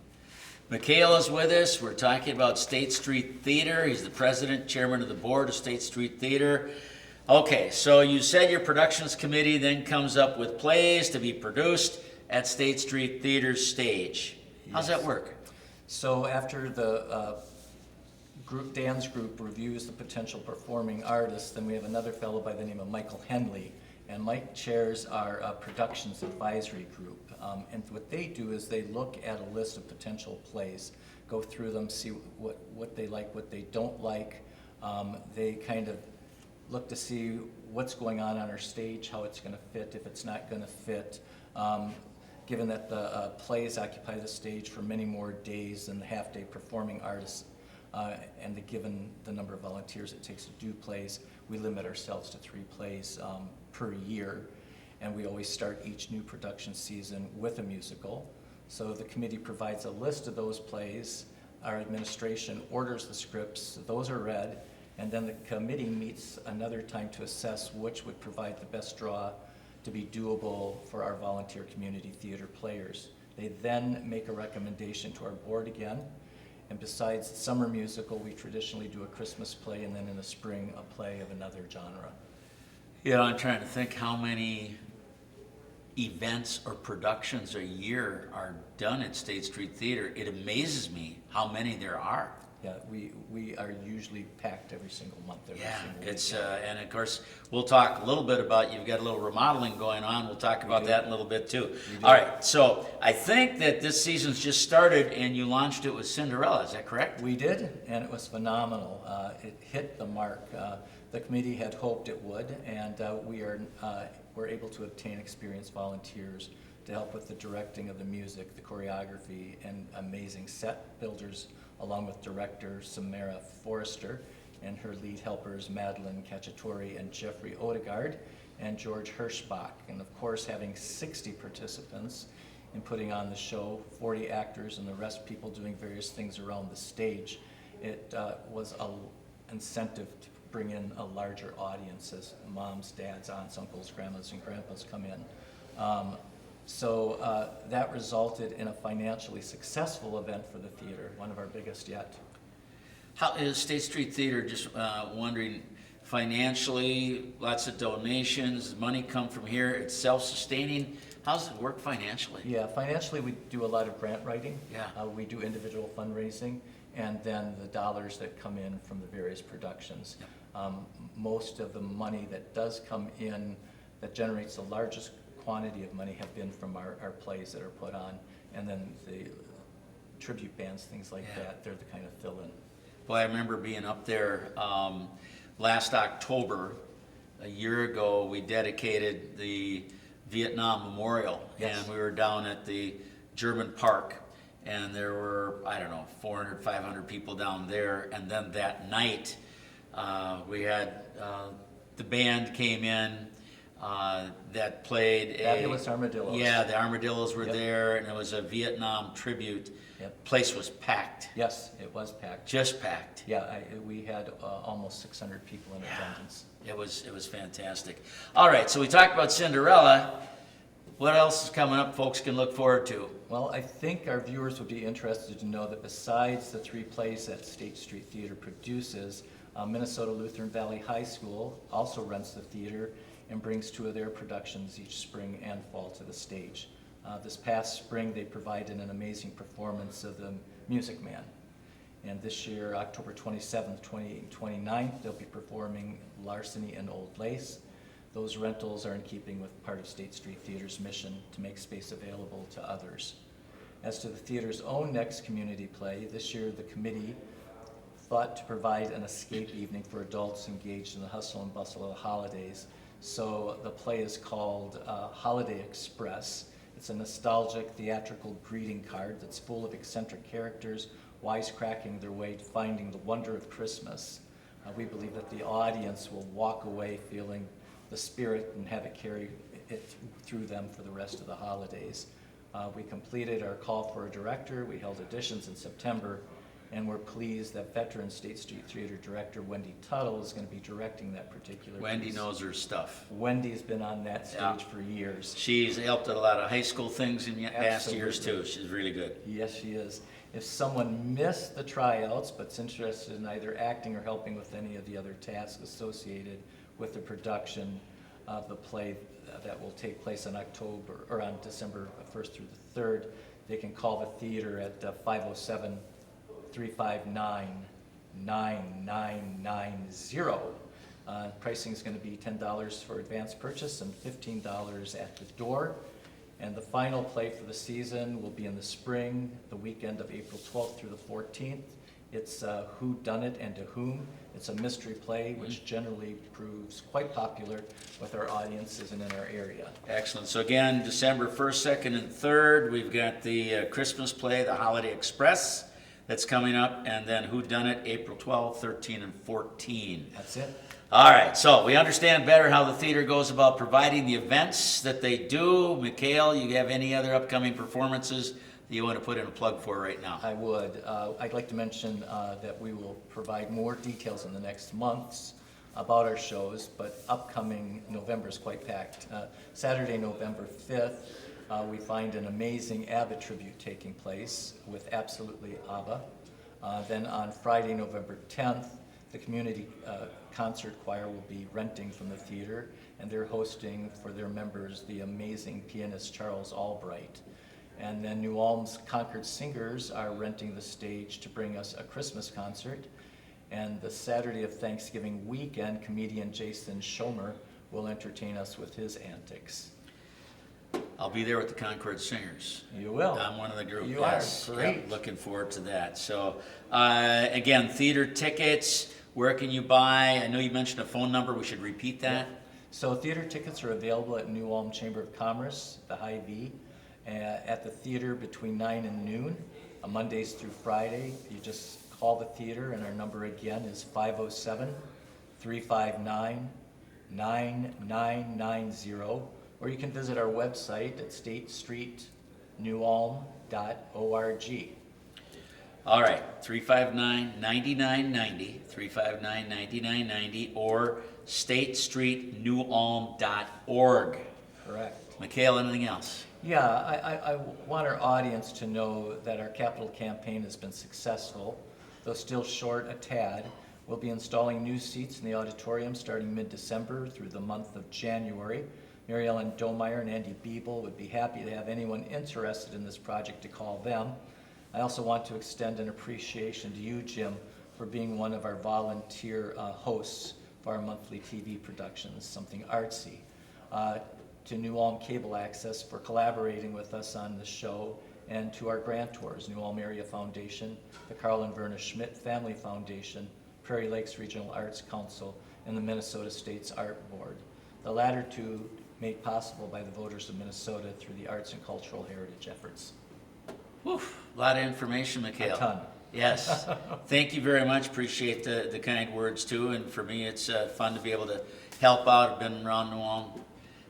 Michaela's with us. We're talking about State Street Theater. He's the president, chairman of the board of State Street Theater. Okay, so you said your productions committee then comes up with plays to be produced at State Street Theater's stage. How's that work? So after the Dan's group reviews the potential performing artists, then we have another fellow by the name of Michael Henley. And Mike chairs our productions advisory group. And what they do is they look at a list of potential plays, go through them, see what they like, what they don't like. They kind of look to see what's going on our stage, how it's going to fit, if it's not going to fit. Given that the plays occupy the stage for many more days than the half-day performing artists, and given the number of volunteers it takes to do plays, we limit ourselves to 3 plays per year. And we always start each new production season with a musical. So the committee provides a list of those plays. Our administration orders the scripts, those are read, and then the committee meets another time to assess which would provide the best draw to be doable for our volunteer community theater players. They then make a recommendation to our board again, and besides the summer musical, we traditionally do a Christmas play, and then in the spring, a play of another genre. You know, I'm trying to think how many events or productions a year are done at State Street Theater. It amazes me how many there are. Yeah, we are usually packed every single month. Every single It's weekend. and of course we'll talk a little bit about, you've got a little remodeling going on. We'll talk about that in a little bit too. All right, so I think that this season's just started and you launched it with Cinderella. Is that correct? We did, and it was phenomenal. It hit the mark. The committee had hoped it would, and we're able to obtain experienced volunteers to help with the directing of the music, the choreography, and amazing set builders, along with director Samara Forrester and her lead helpers Madeline Cacciatore and Jeffrey Odegaard and George Hirschbach. And of course, having 60 participants in putting on the show, 40 actors and the rest people doing various things around the stage, it was an incentive to bring in a larger audience as moms, dads, aunts, uncles, grandmas, and grandpas come in. So that resulted in a financially successful event for the theater, one of our biggest yet. How is State Street Theater, just wondering, financially, lots of donations, money come from here, it's self-sustaining. How does it work financially? Yeah, financially we do a lot of grant writing. Yeah. We do individual fundraising, and then the dollars that come in from the various productions. Most of the money that does come in, that generates the largest quantity of money, have been from our plays that are put on, and then the tribute bands, things like that, they're the kind of fill-in. Well, I remember being up there last October, a year ago, we dedicated the Vietnam Memorial, and we were down at the German Park, and there were, 400, 500 people down there, and then that night, we had, the band came in, that played Fabulous Armadillos. Yeah, the Armadillos were there, and it was a Vietnam tribute. Place was packed. Yes, it was packed. Just packed. Yeah, we had almost 600 people in attendance. It was fantastic. All right, so we talked about Cinderella. What else is coming up folks can look forward to? Well, I think our viewers would be interested to know that besides the 3 plays that State Street Theater produces, Minnesota Lutheran Valley High School also rents the theater and brings 2 of their productions each spring and fall to the stage. This past spring, they provided an amazing performance of The Music Man. And this year, October 27th, 28th, 29th, they'll be performing Larceny and Old Lace. Those rentals are in keeping with part of State Street Theater's mission to make space available to others. As to the theater's own next community play, this year the committee thought to provide an escape evening for adults engaged in the hustle and bustle of the holidays. So the play is called Holiday Express. It's a nostalgic theatrical greeting card that's full of eccentric characters, wisecracking their way to finding the wonder of Christmas. We believe that the audience will walk away feeling the spirit and have it carry it through them for the rest of the holidays. We completed our call for a director. We held auditions in September, and we're pleased that veteran State Street Theater director Wendy Tuttle is going to be directing that particular Wendy piece. knows her stuff. Wendy's been on that stage for years. She's helped at a lot of high school things in past years too. Absolutely. She's really good. Yes, she is. If someone missed the tryouts but's interested in either acting or helping with any of the other tasks associated with the production of the play that will take place on December 1st through the 3rd, they can call the theater at 507-359-9990. Pricing is going to be $10 for advance purchase and $15 at the door. And the final play for the season will be in the spring, the weekend of April 12th through the 14th. It's Who Done It and to Whom. It's a mystery play which generally proves quite popular with our audiences and in our area. Excellent. So again, December 1st, 2nd, and 3rd, we've got the Christmas play, The Holiday Express, that's coming up, and then Who Done It, April 12, 13, and 14. That's it. All right, so we understand better how the theater goes about providing the events that they do. Mikhail, you have any other upcoming performances that you want to put in a plug for right now? I would. I'd like to mention that we will provide more details in the next months about our shows, but upcoming November is quite packed. Saturday, November 5th, we find an amazing ABBA tribute taking place with Absolutely ABBA. Then on Friday, November 10th, the community concert choir will be renting from the theater, and they're hosting for their members the amazing pianist Charles Albright. And then New Ulm's Concord Singers are renting the stage to bring us a Christmas concert. And the Saturday of Thanksgiving weekend, comedian Jason Schomer will entertain us with his antics. I'll be there with the Concord Singers. You will. I'm one of the group. You Yes. are. Great. Yep, looking forward to that. So, again, theater tickets, where can you buy? I know you mentioned a phone number. We should repeat that. So theater tickets are available at New Ulm Chamber of Commerce, the High V, at the theater between 9 and noon, Mondays through Friday. You just call the theater, and our number again is 507-359-9990, or you can visit our website at statestreetnewulm.org. All right, 359-9990, 359-9990, or statestreetnewulm.org. Correct. Mikhail, anything else? Yeah, I want our audience to know that our capital campaign has been successful, though still short a tad. We'll be installing new seats in the auditorium starting mid-December through the month of January. Mary Ellen Domeyer and Andy Biebel would be happy to have anyone interested in this project to call them. I also want to extend an appreciation to you, Jim, for being one of our volunteer hosts for our monthly TV productions, Something Artsy. To New Ulm Cable Access for collaborating with us on the show, and to our grantors, New Ulm Area Foundation, the Carl and Verna Schmidt Family Foundation, Prairie Lakes Regional Arts Council, and the Minnesota State's Art Board. The latter two made possible by the voters of Minnesota through the arts and cultural heritage efforts. Whew, a lot of information, Mikhail. A ton. Yes. Thank you very much. Appreciate the kind words, too. And for me, it's fun to be able to help out. I've been around New Ulm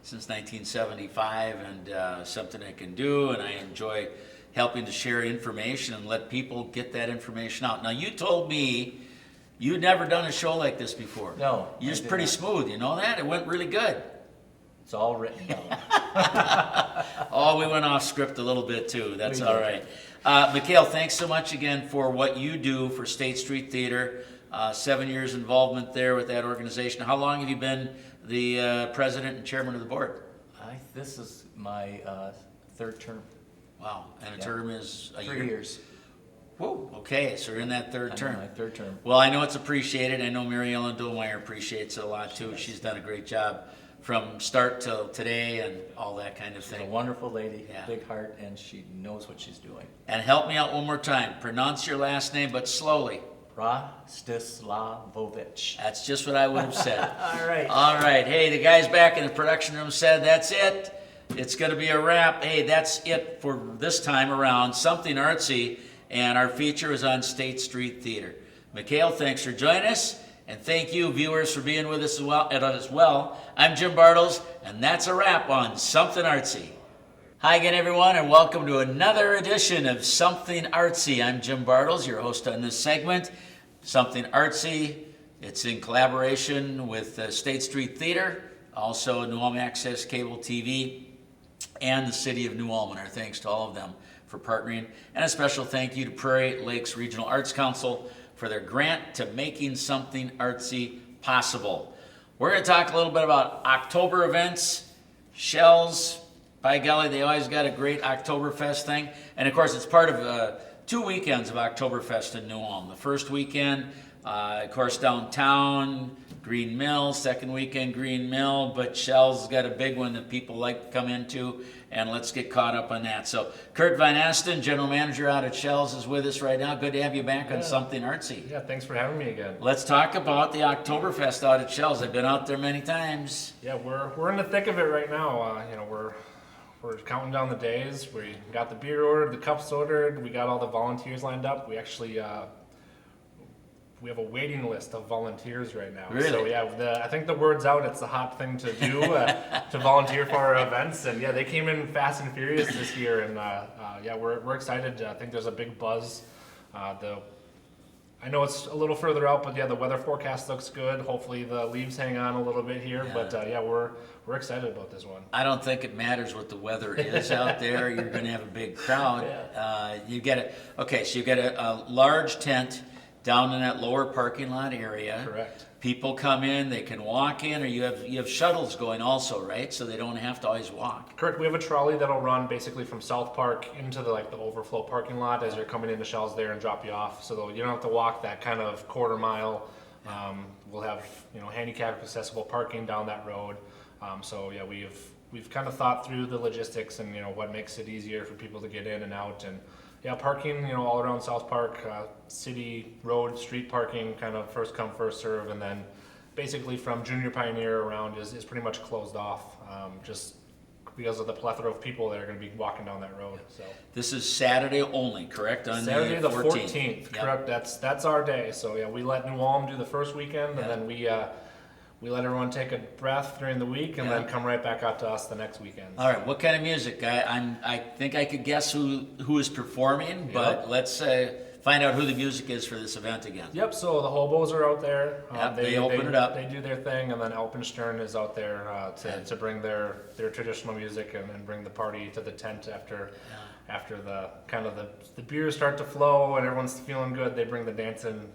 since 1975, and something I can do, and I enjoy helping to share information and let people get that information out. Now, you told me you'd never done a show like this before. No, You're I just did pretty not. smooth, you know that? It went really good. It's all written down. Oh, we went off script a little bit too. That's We all did. right. Mikhail, thanks so much again for what you do for State Street Theater. 7 years involvement there with that organization. How long have you been the president and chairman of the board? This is my third term. Wow, and a Yeah. term is a 3 year? years. Whoa, okay, so you're in that I'm third in term. my third term. Well, I know it's appreciated. I know Mary Ellen Domeyer appreciates it a lot too. She's done a great job from start till today and all that kind of She's a thing. wonderful lady, Yeah. big heart, and she knows what she's doing. And help me out one more time. Pronounce your last name, but slowly. Rostislavovich. That's just what I would have said. All right. All right. Hey, the guys back in the production room said that's it. It's going to be a wrap. Hey, that's it for this time around. Something Artsy and our feature is on State Street Theater. Mikhail, thanks for joining us, and thank you, viewers, for being with us as well. I'm Jim Bartels, and that's a wrap on Something Artsy. Hi again, everyone, and welcome to another edition of Something Artsy. I'm Jim Bartels, your host on this segment. Something Artsy, it's in collaboration with State Street Theater, also New Ulm Access Cable TV, and the City of New Ulm. Our thanks to all of them for partnering. And a special thank you to Prairie Lakes Regional Arts Council for their grant to making Something Artsy possible. We're going to talk a little bit about October events, Shells. By golly, they always got a great Oktoberfest thing. And of course, it's part of 2 weekends of Oktoberfest in New Ulm. The first weekend, of course, downtown, Green Mill. Second weekend, Green Mill. But Shell's got a big one that people like to come into, and let's get caught up on that. So Kurt Van Asten, General Manager out at Shell's, is with us right now. Good to have you back on Something Artsy. Yeah, thanks for having me again. Let's talk about the Oktoberfest out at Shell's. I've been out there many times. Yeah, we're in the thick of it right now. We're counting down the days. We got the beer ordered, the cups ordered. We got all the volunteers lined up. We actually we have a waiting list of volunteers right now. Really? So yeah, I think the word's out. It's the hot thing to do to volunteer for our events. And yeah, they came in fast and furious this year. And yeah, we're excited. I think there's a big buzz. I know it's a little further out, but yeah, the weather forecast looks good. Hopefully the leaves hang on a little bit here, but yeah, we're excited about this one. I don't think it matters what the weather is out there. You're going to have a big crowd. You get it. Okay, so you get a large tent down in that lower parking lot area. Correct. People come in, they can walk in, or you have shuttles going also, right? So they don't have to always walk. Correct. We have a trolley that'll run basically from South Park into the overflow parking lot as you're coming into Shells there and drop you off. So you don't have to walk that kind of quarter mile. We'll have handicap accessible parking down that road. So yeah, we've kind of thought through the logistics and what makes it easier for people to get in and out. And yeah, parking all around South Park, city, road, street parking, kind of first come, first serve, and then basically from Junior Pioneer around is pretty much closed off, just because of the plethora of people that are going to be walking down that road. So This is Saturday only, correct? On Saturday the 14th, Yep. correct. That's our day. So yeah, we let New Ulm do the first weekend, and then we let everyone take a breath during the week, and then come right back out to us the next weekend. All right, what kind of music? I think I could guess who is performing, but let's find out who the music is for this event again. Yep, so the Hobos are out there. They open it up. They do their thing, and then Alpenstern is out there to bring their traditional music and bring the party to the tent after the kind of the beers start to flow and everyone's feeling good. They bring the dancing.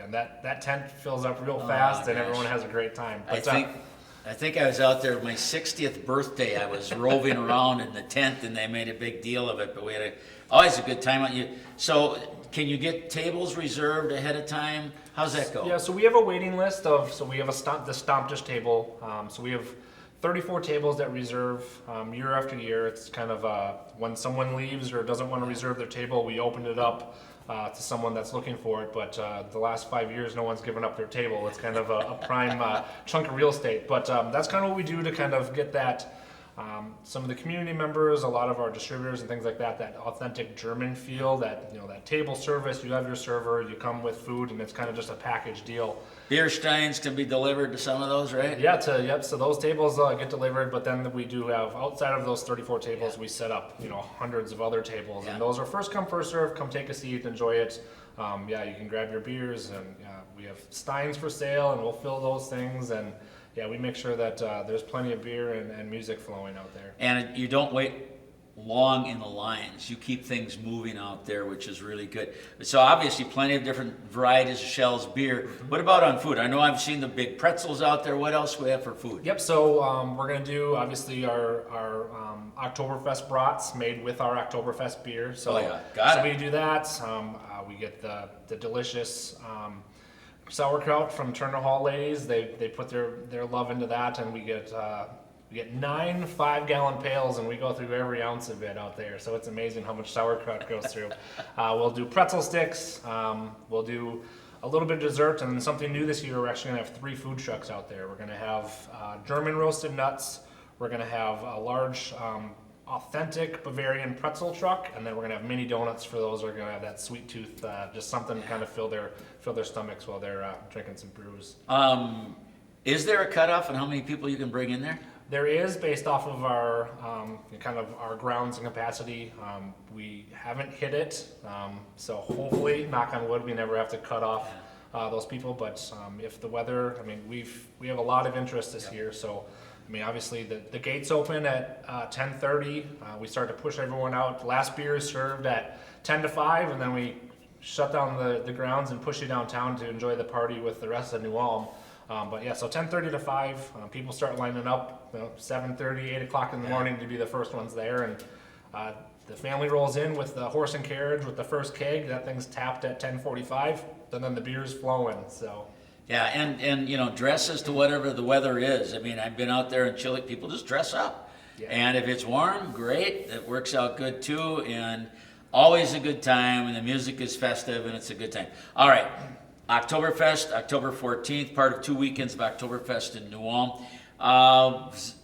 And that tent fills up real fast, and everyone has a great time. But, I think I was out there my 60th birthday. I was roving around in the tent, and they made a big deal of it. But we had always a good time. So can you get tables reserved ahead of time? How's that go? Yeah, so we have a waiting list we have the Stomp Dish table. So we have 34 tables that reserve year after year. It's kind of when someone leaves or doesn't want to reserve their table, we open it up to someone that's looking for it, but the last 5 years, no one's given up their table. It's kind of a prime chunk of real estate, but that's kind of what we do to kind of get that. Some of the community members, a lot of our distributors and things like that authentic German feel, that table service. You have your server, you come with food, and it's kind of just a package deal. Beer steins can be delivered to some of those, right? Yeah, so those tables get delivered, but then we do have, outside of those 34 tables, we set up, hundreds of other tables, and those are first come, first serve. Come take a seat, enjoy it. You can grab your beers, and we have steins for sale, and we'll fill those things, and yeah, we make sure that there's plenty of beer and music flowing out there. And you don't wait long in the lines. You keep things moving out there, which is really good. So obviously plenty of different varieties of Shell's beer. What about on food? I know I've seen the big pretzels out there. What else do we have for food? Yep, so we're going to do obviously our Oktoberfest brats made with our Oktoberfest beer. So, we do that. We get the delicious sauerkraut from Turner Hall ladies. They put their love into that, and we get 9 5-gallon pails, and we go through every ounce of it out there. So it's amazing how much sauerkraut goes through. We'll do pretzel sticks. We'll do a little bit of dessert, and then something new this year, we're actually going to have 3 food trucks out there. We're going to have German roasted nuts. We're going to have a large authentic Bavarian pretzel truck, and then we're gonna have mini donuts for those who are gonna have that sweet tooth, just something to kind of fill their stomachs while they're drinking some brews. Is there a cutoff on how many people you can bring in there? There is, based off of our kind of our grounds and capacity. We haven't hit it, so hopefully, knock on wood, we never have to cut off those people. But if the weather, I mean, we have a lot of interest this year. So, I mean, obviously the gates open at 10:30. We start to push everyone out. Last beer is served at 10 to 5, and then we shut down the grounds and push you downtown to enjoy the party with the rest of New Ulm. But yeah, so 10:30 to 5, people start lining up, 7:30, 8 o'clock in the morning to be the first ones there. And the family rolls in with the horse and carriage with the first keg. That thing's tapped at 10:45, and then the beer's flowing, so. Yeah, and you know, dresses to whatever the weather is. I mean, I've been out there in Chile, people just dress up. Yeah. And if it's warm, great, it works out good too, and always a good time, and the music is festive, and it's a good time. All right. Oktoberfest, October 14th, part of 2 weekends of Oktoberfest in New Ulm.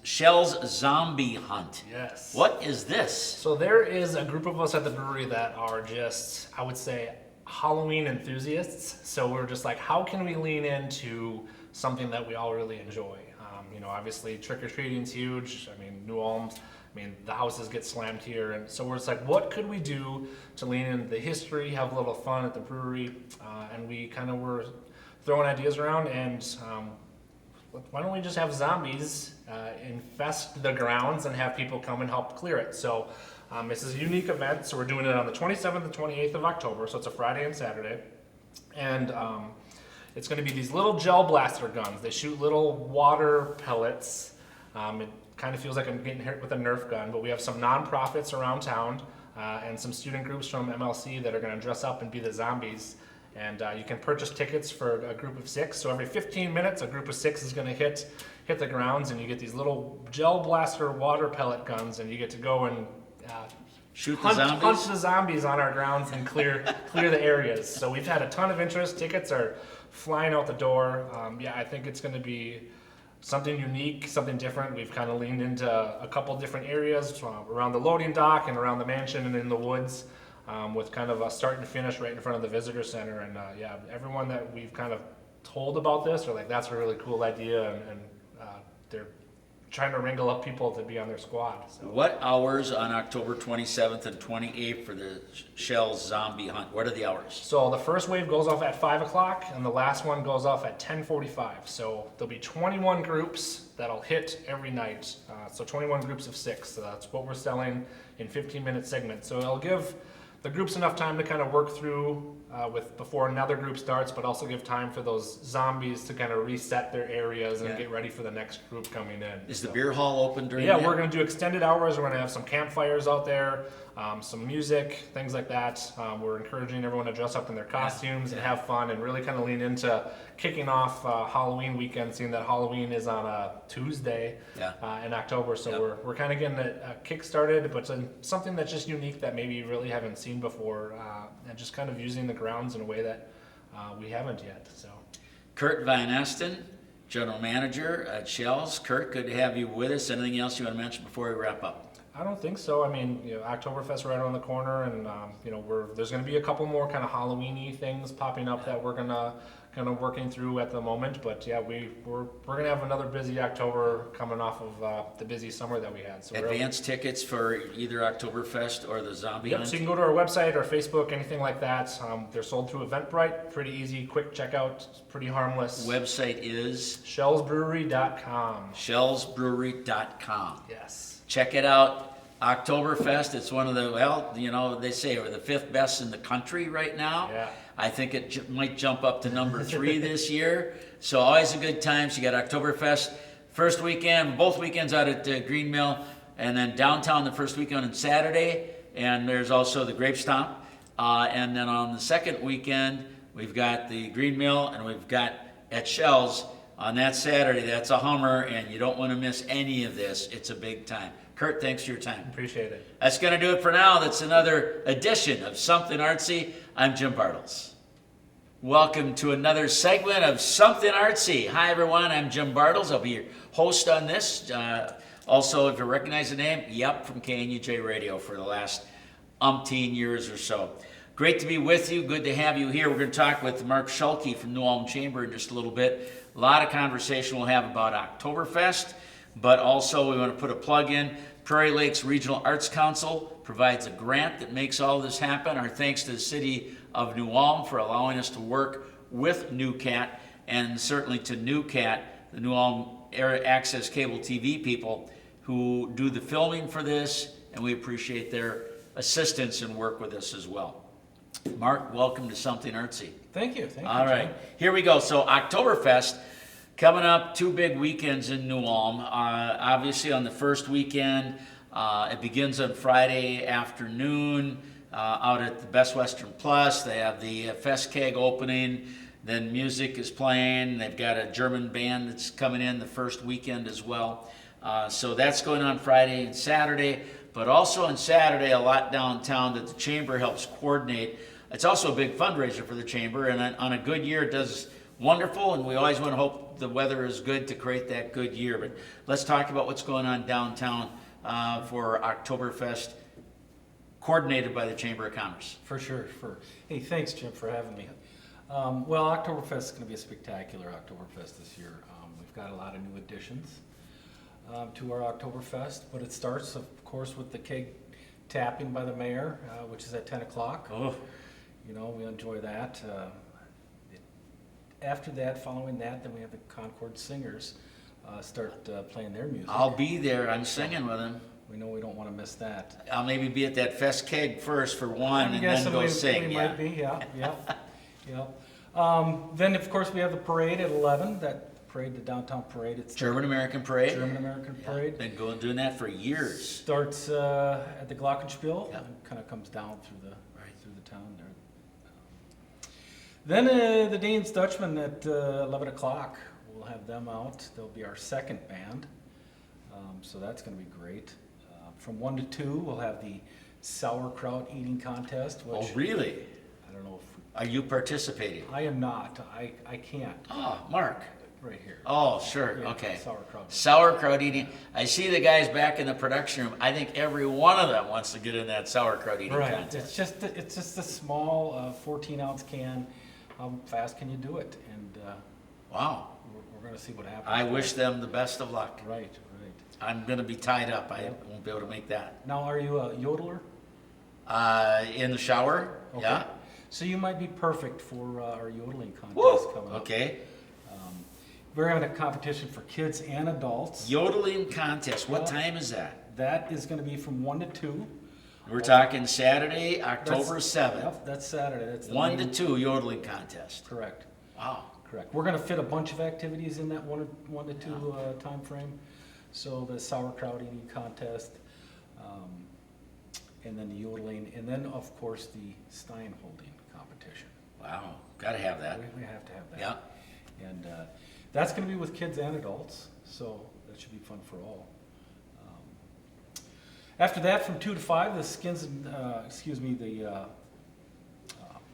Shell's Zombie Hunt. Yes. What is this? So there is a group of us at the brewery that are just, I would say, Halloween enthusiasts. So we're just like, how can we lean into something that we all really enjoy? You know, obviously trick-or-treating's huge. I mean, New Ulm's, the houses get slammed here, and so we're just like, what could we do to lean into the history, have a little fun at the brewery, and we kind of were throwing ideas around, and why don't we just have zombies infest the grounds and have people come and help clear it? So this is a unique event, so we're doing it on the 27th and 28th of October, so it's a Friday and Saturday, and it's going to be these little gel blaster guns. They shoot little water pellets. It kind of feels like I'm getting hit with a Nerf gun, but we have some nonprofits around town and some student groups from MLC that are going to dress up and be the zombies. And you can purchase tickets for a group of 6. So every 15 minutes, a group of 6 is going to hit the grounds, and you get these little gel blaster water pellet guns, and you get to go and hunt the zombies on our grounds and clear the areas. So we've had a ton of interest. Tickets are flying out the door. Yeah, I think it's going to be something unique, something different. We've kind of leaned into a couple different areas around the loading dock and around the mansion and in the woods, with kind of a start and finish right in front of the visitor center. And yeah, everyone that we've kind of told about this are like, that's a really cool idea, and they're trying to wrangle up people to be on their squad. So. What hours on October 27th and 28th for the Shell's Zombie Hunt? What are the hours? So the first wave goes off at 5 o'clock, and the last one goes off at 10:45. So there'll be 21 groups that'll hit every night. So 21 groups of 6. So that's what we're selling in 15-minute segments. So it'll give the groups enough time to kind of work through before another group starts, but also give time for those zombies to kind of reset their areas and get ready for the next group coming in. Is the beer hall open during Yeah, that? we're going to do extended hours. We're going to have some campfires out there, some music, things like that. We're encouraging everyone to dress up in their costumes and have fun, and really kind of lean into kicking off Halloween weekend, seeing that Halloween is on a Tuesday in October. So we're kind of getting it kick-started, but something that's just unique that maybe you really haven't seen before, and just kind of using the grounds in a way that we haven't yet. So, Kurt Van Esten, General Manager at Shell's. Kurt, good to have you with us. Anything else you want to mention before we wrap up? I don't think so. I mean, Oktoberfest right around the corner, and there's going to be a couple more kind of Halloween-y things popping up that we're gonna kind of working through at the moment. But yeah, we're gonna have another busy October coming off of the busy summer that we had. So Advance tickets for either Oktoberfest or the Zombie Hunt? So you can go to our website or Facebook, anything like that. They're sold through Eventbrite. Pretty easy, quick checkout, pretty harmless. Website is? shellsbrewery.com. shellsbrewery.com. Yes. Check it out. Oktoberfest, it's one of the, they say we're the 5th best in the country right now. Yeah. I think it might jump up to number 3 this year. So always a good time. So you got Oktoberfest first weekend, both weekends out at Green Mill, and then downtown the first weekend on Saturday. And there's also the Grape Stomp. And then on the second weekend, we've got the Green Mill, and we've got at Shell's on that Saturday. That's a Hummer, and you don't want to miss any of this. It's a big time. Kurt, thanks for your time. Appreciate it. That's going to do it for now. That's another edition of Something Artsy. I'm Jim Bartels. Welcome to another segment of Something Artsy. Hi everyone, I'm Jim Bartels. I'll be your host on this. Also, if you recognize the name, yep, from KNUJ Radio for the last umpteen years or so. Great to be with you. Good to have you here. We're going to talk with Mark Schulke from New Ulm Chamber in just a little bit. A lot of conversation we'll have about Oktoberfest, but also we want to put a plug in. Prairie Lakes Regional Arts Council provides a grant that makes all this happen. Our thanks to the city of New Ulm for allowing us to work with NUCAT, and certainly to NUCAT, the New Ulm Area Access Cable TV people who do the filming for this, and we appreciate their assistance and work with us as well. Mark, welcome to Something Artsy. Thank you. Thank you. All right, here we go. So Oktoberfest coming up, 2 big weekends in New Ulm. Obviously on the first weekend, it begins on Friday afternoon out at the Best Western Plus. They have the Fest Keg opening, then music is playing. They've got a German band that's coming in the first weekend as well. So that's going on Friday and Saturday, but also on Saturday, a lot downtown that the Chamber helps coordinate. It's also a big fundraiser for the Chamber, and on a good year, it does wonderful, and we always want to hope the weather is good to create that good year. But let's talk about what's going on downtown for Oktoberfest, coordinated by the Chamber of Commerce. For sure. Hey, thanks, Jim, for having me. Well, Oktoberfest is going to be a spectacular Oktoberfest this year. We've got a lot of new additions to our Oktoberfest, but it starts, of course, with the keg tapping by the mayor, which is at 10 o'clock. Oh. You know, we enjoy that. After that, following that, then we have the Concord Singers start playing their music. I'll be there. I'm singing with them. We know we don't want to miss that. I'll maybe be at that Fest Keg first for one, I'm and then guessing go we sing. We Yeah. might be, yeah. Then, of course, we have the parade at 11. That parade, the downtown parade. It's German American Parade. German American Parade. Been doing that for years. Starts at the Glockenspiel Yeah. and kind of comes down through the town there. Then the Danes Dutchmen at 11 o'clock. We'll have them out. They'll be our second band. So that's going to be great. From 1 to 2, we'll have the sauerkraut eating contest. Which, Oh, really? I don't know if Are you participating? I am not. I can't. Oh, Mark. Right here. Oh, sure. Yeah, Okay. sauerkraut. Sauerkraut eating. I see the guys back in the production room. I think every one of them wants to get in that sauerkraut eating Right. contest. It's just a small 14-ounce can. How fast can you do it? And Wow. we're going to see what happens. I wish them the best of luck. Right. I'm going to be tied up. I won't be able to make that. Now, are you a yodeler? In the shower? Okay. Yeah. So you might be perfect for our yodeling contest Woo! coming up. Okay. We're having a competition for kids and adults. Yodeling contest. What Well, time is that? That is going to be from 1 to 2. We're talking Saturday, October 7th. Yep, that's Saturday. That's the 1 main- to 2 yodeling contest. Correct. Wow. Correct. We're going to fit a bunch of activities in that 1 to 2 time frame. So the sauerkraut eating contest, and then the yodeling, and then of course the Stein holding competition. Wow. Got to have that. We have to have that. Yeah. And that's going to be with kids and adults, so that should be fun for all. After that, from 2 to 5, the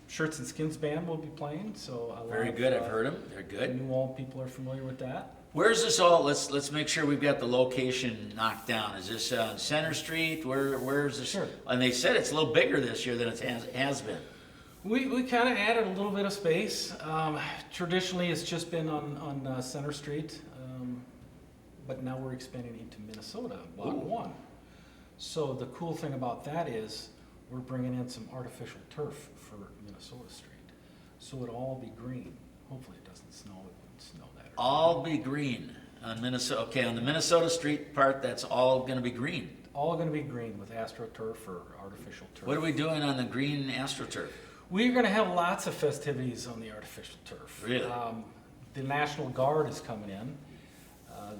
Shirts and Skins band will be playing. So a lot Very of, good. I've heard them. They're good. New Ulm people are familiar with that. Where's this all? Let's make sure we've got the location knocked down. Is this on Center Street? Where's this? Sure. And they said it's a little bigger this year than it has been. We kind of added a little bit of space. Traditionally, it's just been on Center Street, but now we're expanding into Minnesota, Block 1. So the cool thing about that is we're bringing in some artificial turf for Minnesota Street, so it'll all be green. Hopefully, it doesn't snow. It wouldn't snow that. All be green on Minnesota. Okay, on the Minnesota Street part, that's all going to be green. All going to be green with AstroTurf or artificial turf. What are we doing on the green AstroTurf? We're going to have lots of festivities on the artificial turf. Really? The National Guard is coming in.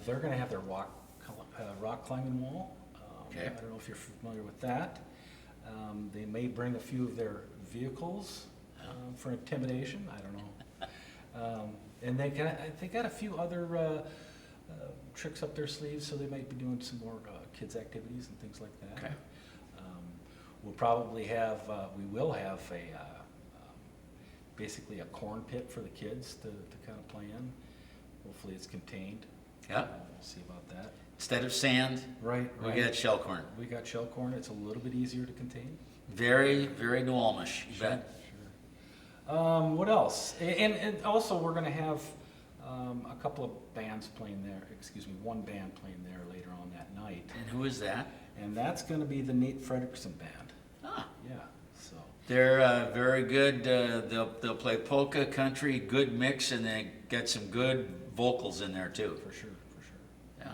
They're going to have their rock climbing wall. Okay. I don't know if you're familiar with that. They may bring a few of their vehicles for intimidation. I don't know. And they got a few other tricks up their sleeves, so they might be doing some more kids activities and things like that. Okay. We'll probably have, we will have a basically a corn pit for the kids to kind of play in. Hopefully it's contained. Yeah. We'll see about that. Instead of sand, Right. we got shell corn. We got shell corn. It's a little bit easier to contain. Very, very New Ulmish. You Sure, bet. sure. What else? And also we're gonna have a couple of bands playing there, one band playing there later on that night. And who is that? And that's gonna be the Nate Fredrickson Band. Ah, Yeah, so, they're very good. They'll play polka, country, good mix, and they get some good vocals in there too. for sure. Yeah.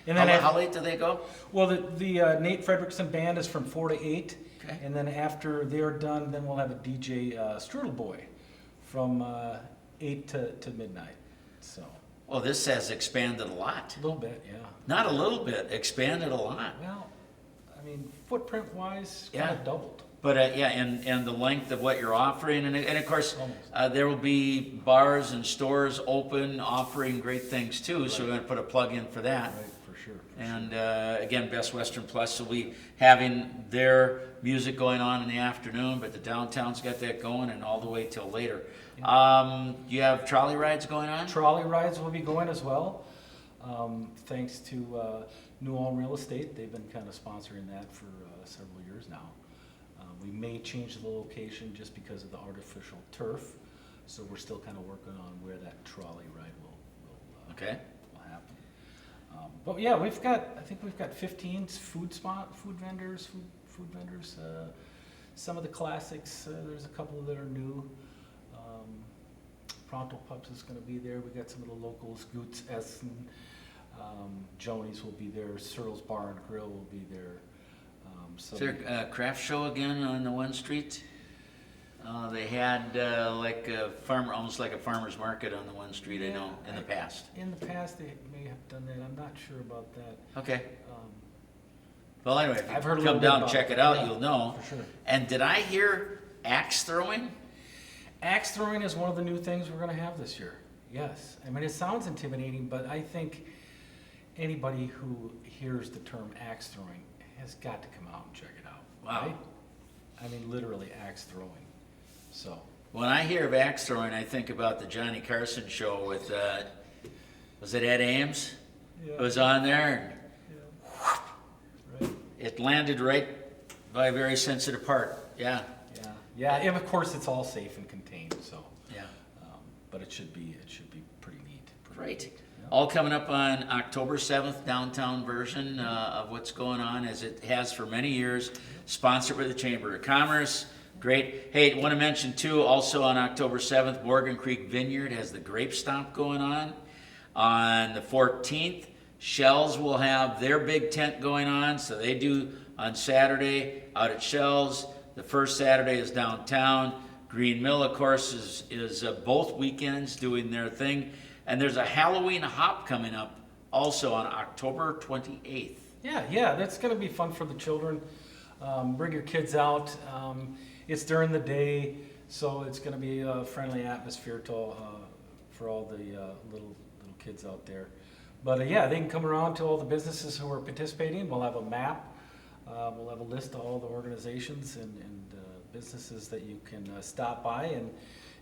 And then How late do they go? well, the Nate Fredrickson Band is from 4 to 8. Okay. And then after they're done, then we'll have a DJ Strudel Boy from 8 to midnight. So, Well, this has expanded a lot. a little bit, yeah. Not a little bit, expanded a lot. Well, I mean, footprint wise, Yeah. kind of doubled. But yeah, and the length of what you're offering, and of course, Almost. there will be bars and stores open offering great things too. So we're going to put a plug in for that. Right, for sure. And again, Best Western Plus will be having their music going on in the afternoon, but the downtown's got that going and all the way till later. You have trolley rides going on? Trolley rides will be going as well. Thanks to New Ulm Real Estate, they've been kind of sponsoring that for several years now. We may change the location just because of the artificial turf, so we're still kind of working on where that trolley ride Okay. will happen. But yeah, I think we've got 15 food vendors. Some of the classics, there's a couple that are new. Pronto Pups is going to be there. We got some of the locals, Goots, Essen, Joni's will be there. Searles Bar and Grill will be there. Is there a craft show again on the 1 Street? They had almost like a farmer's market on the 1 Street, I know, in the past. In the past, they may have done that. I'm not sure about that. Okay. Well, anyway, if you I've heard a come little bit down and about check it. it out, Yeah, you'll know. for sure. And did I hear axe throwing? Axe throwing is one of the new things we're going to have this year. Yes. I mean, it sounds intimidating, but I think anybody who hears the term axe throwing has got to come out and check it out. Wow. Right? I mean, literally axe throwing. So, When I hear of axe throwing, I think about the Johnny Carson show with, was it Ed Ames? yeah. It was on there, Right. and it landed right by a very sensitive part. Yeah, Yeah. And of course, it's all safe and contained. So, yeah. but it should be pretty neat. Great. Yeah. All coming up on October 7th, downtown version of what's going on, as it has for many years, sponsored by the Chamber of Commerce. Great. Hey, want to mention too, also on October 7th, Morgan Creek Vineyard has the Grape Stomp going on. On the 14th, Shells will have their big tent going on, so they do on Saturday out at Shells. The first Saturday is downtown. Green Mill, of course, is both weekends doing their thing. And there's a Halloween hop coming up also on October 28th. Yeah, that's going to be fun for the children. Bring your kids out. It's during the day, so it's going to be a friendly atmosphere for all the little kids out there. But yeah, they can come around to all the businesses who are participating. We'll have a map. We'll have a list of all the organizations and businesses that you can stop by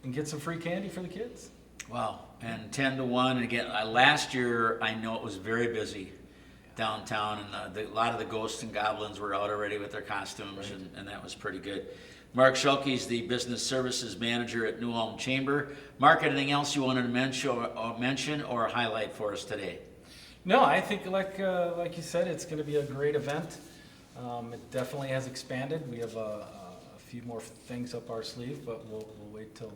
and get some free candy for the kids. Wow. And 10 to 1. And again, last year, I know it was very busy downtown, and a lot of the ghosts and goblins were out already with their costumes, Right. and that was pretty good. Mark Schulke's the Business Services Manager at New Ulm Chamber. Mark, anything else you wanted to mention or highlight for us today? No, I think like you said, it's going to be a great event. It definitely has expanded. We have a few more things up our sleeve, but we'll wait till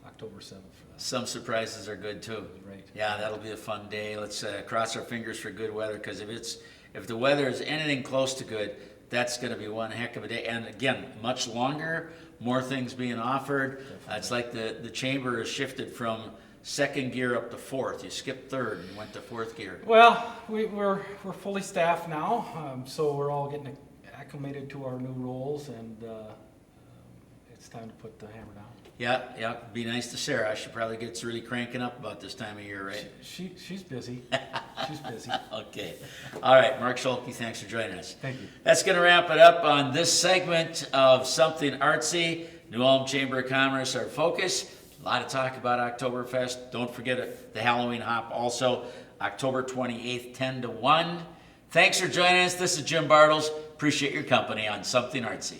October 7th for that. Some surprises are good too. Right. Yeah, that'll be a fun day. Let's cross our fingers for good weather, because if the weather is anything close to good, that's going to be one heck of a day. And again, much longer, more things being offered. It's like the chamber has shifted from second gear up to fourth. You skipped third and went to fourth gear. Well, we're fully staffed now, so we're all getting acclimated to our new roles, and it's time to put the hammer down. Yeah, be nice to Sarah. She probably gets really cranking up about this time of year, right? She's busy. She's busy. Okay. All right, Mark Schulke, thanks for joining us. Thank you. That's going to wrap it up on this segment of Something Artsy. New Ulm Chamber of Commerce, our focus. A lot of talk about Oktoberfest. Don't forget the Halloween Hop also, October 28th, 10 to 1. Thanks for joining us. This is Jim Bartels. Appreciate your company on Something Artsy.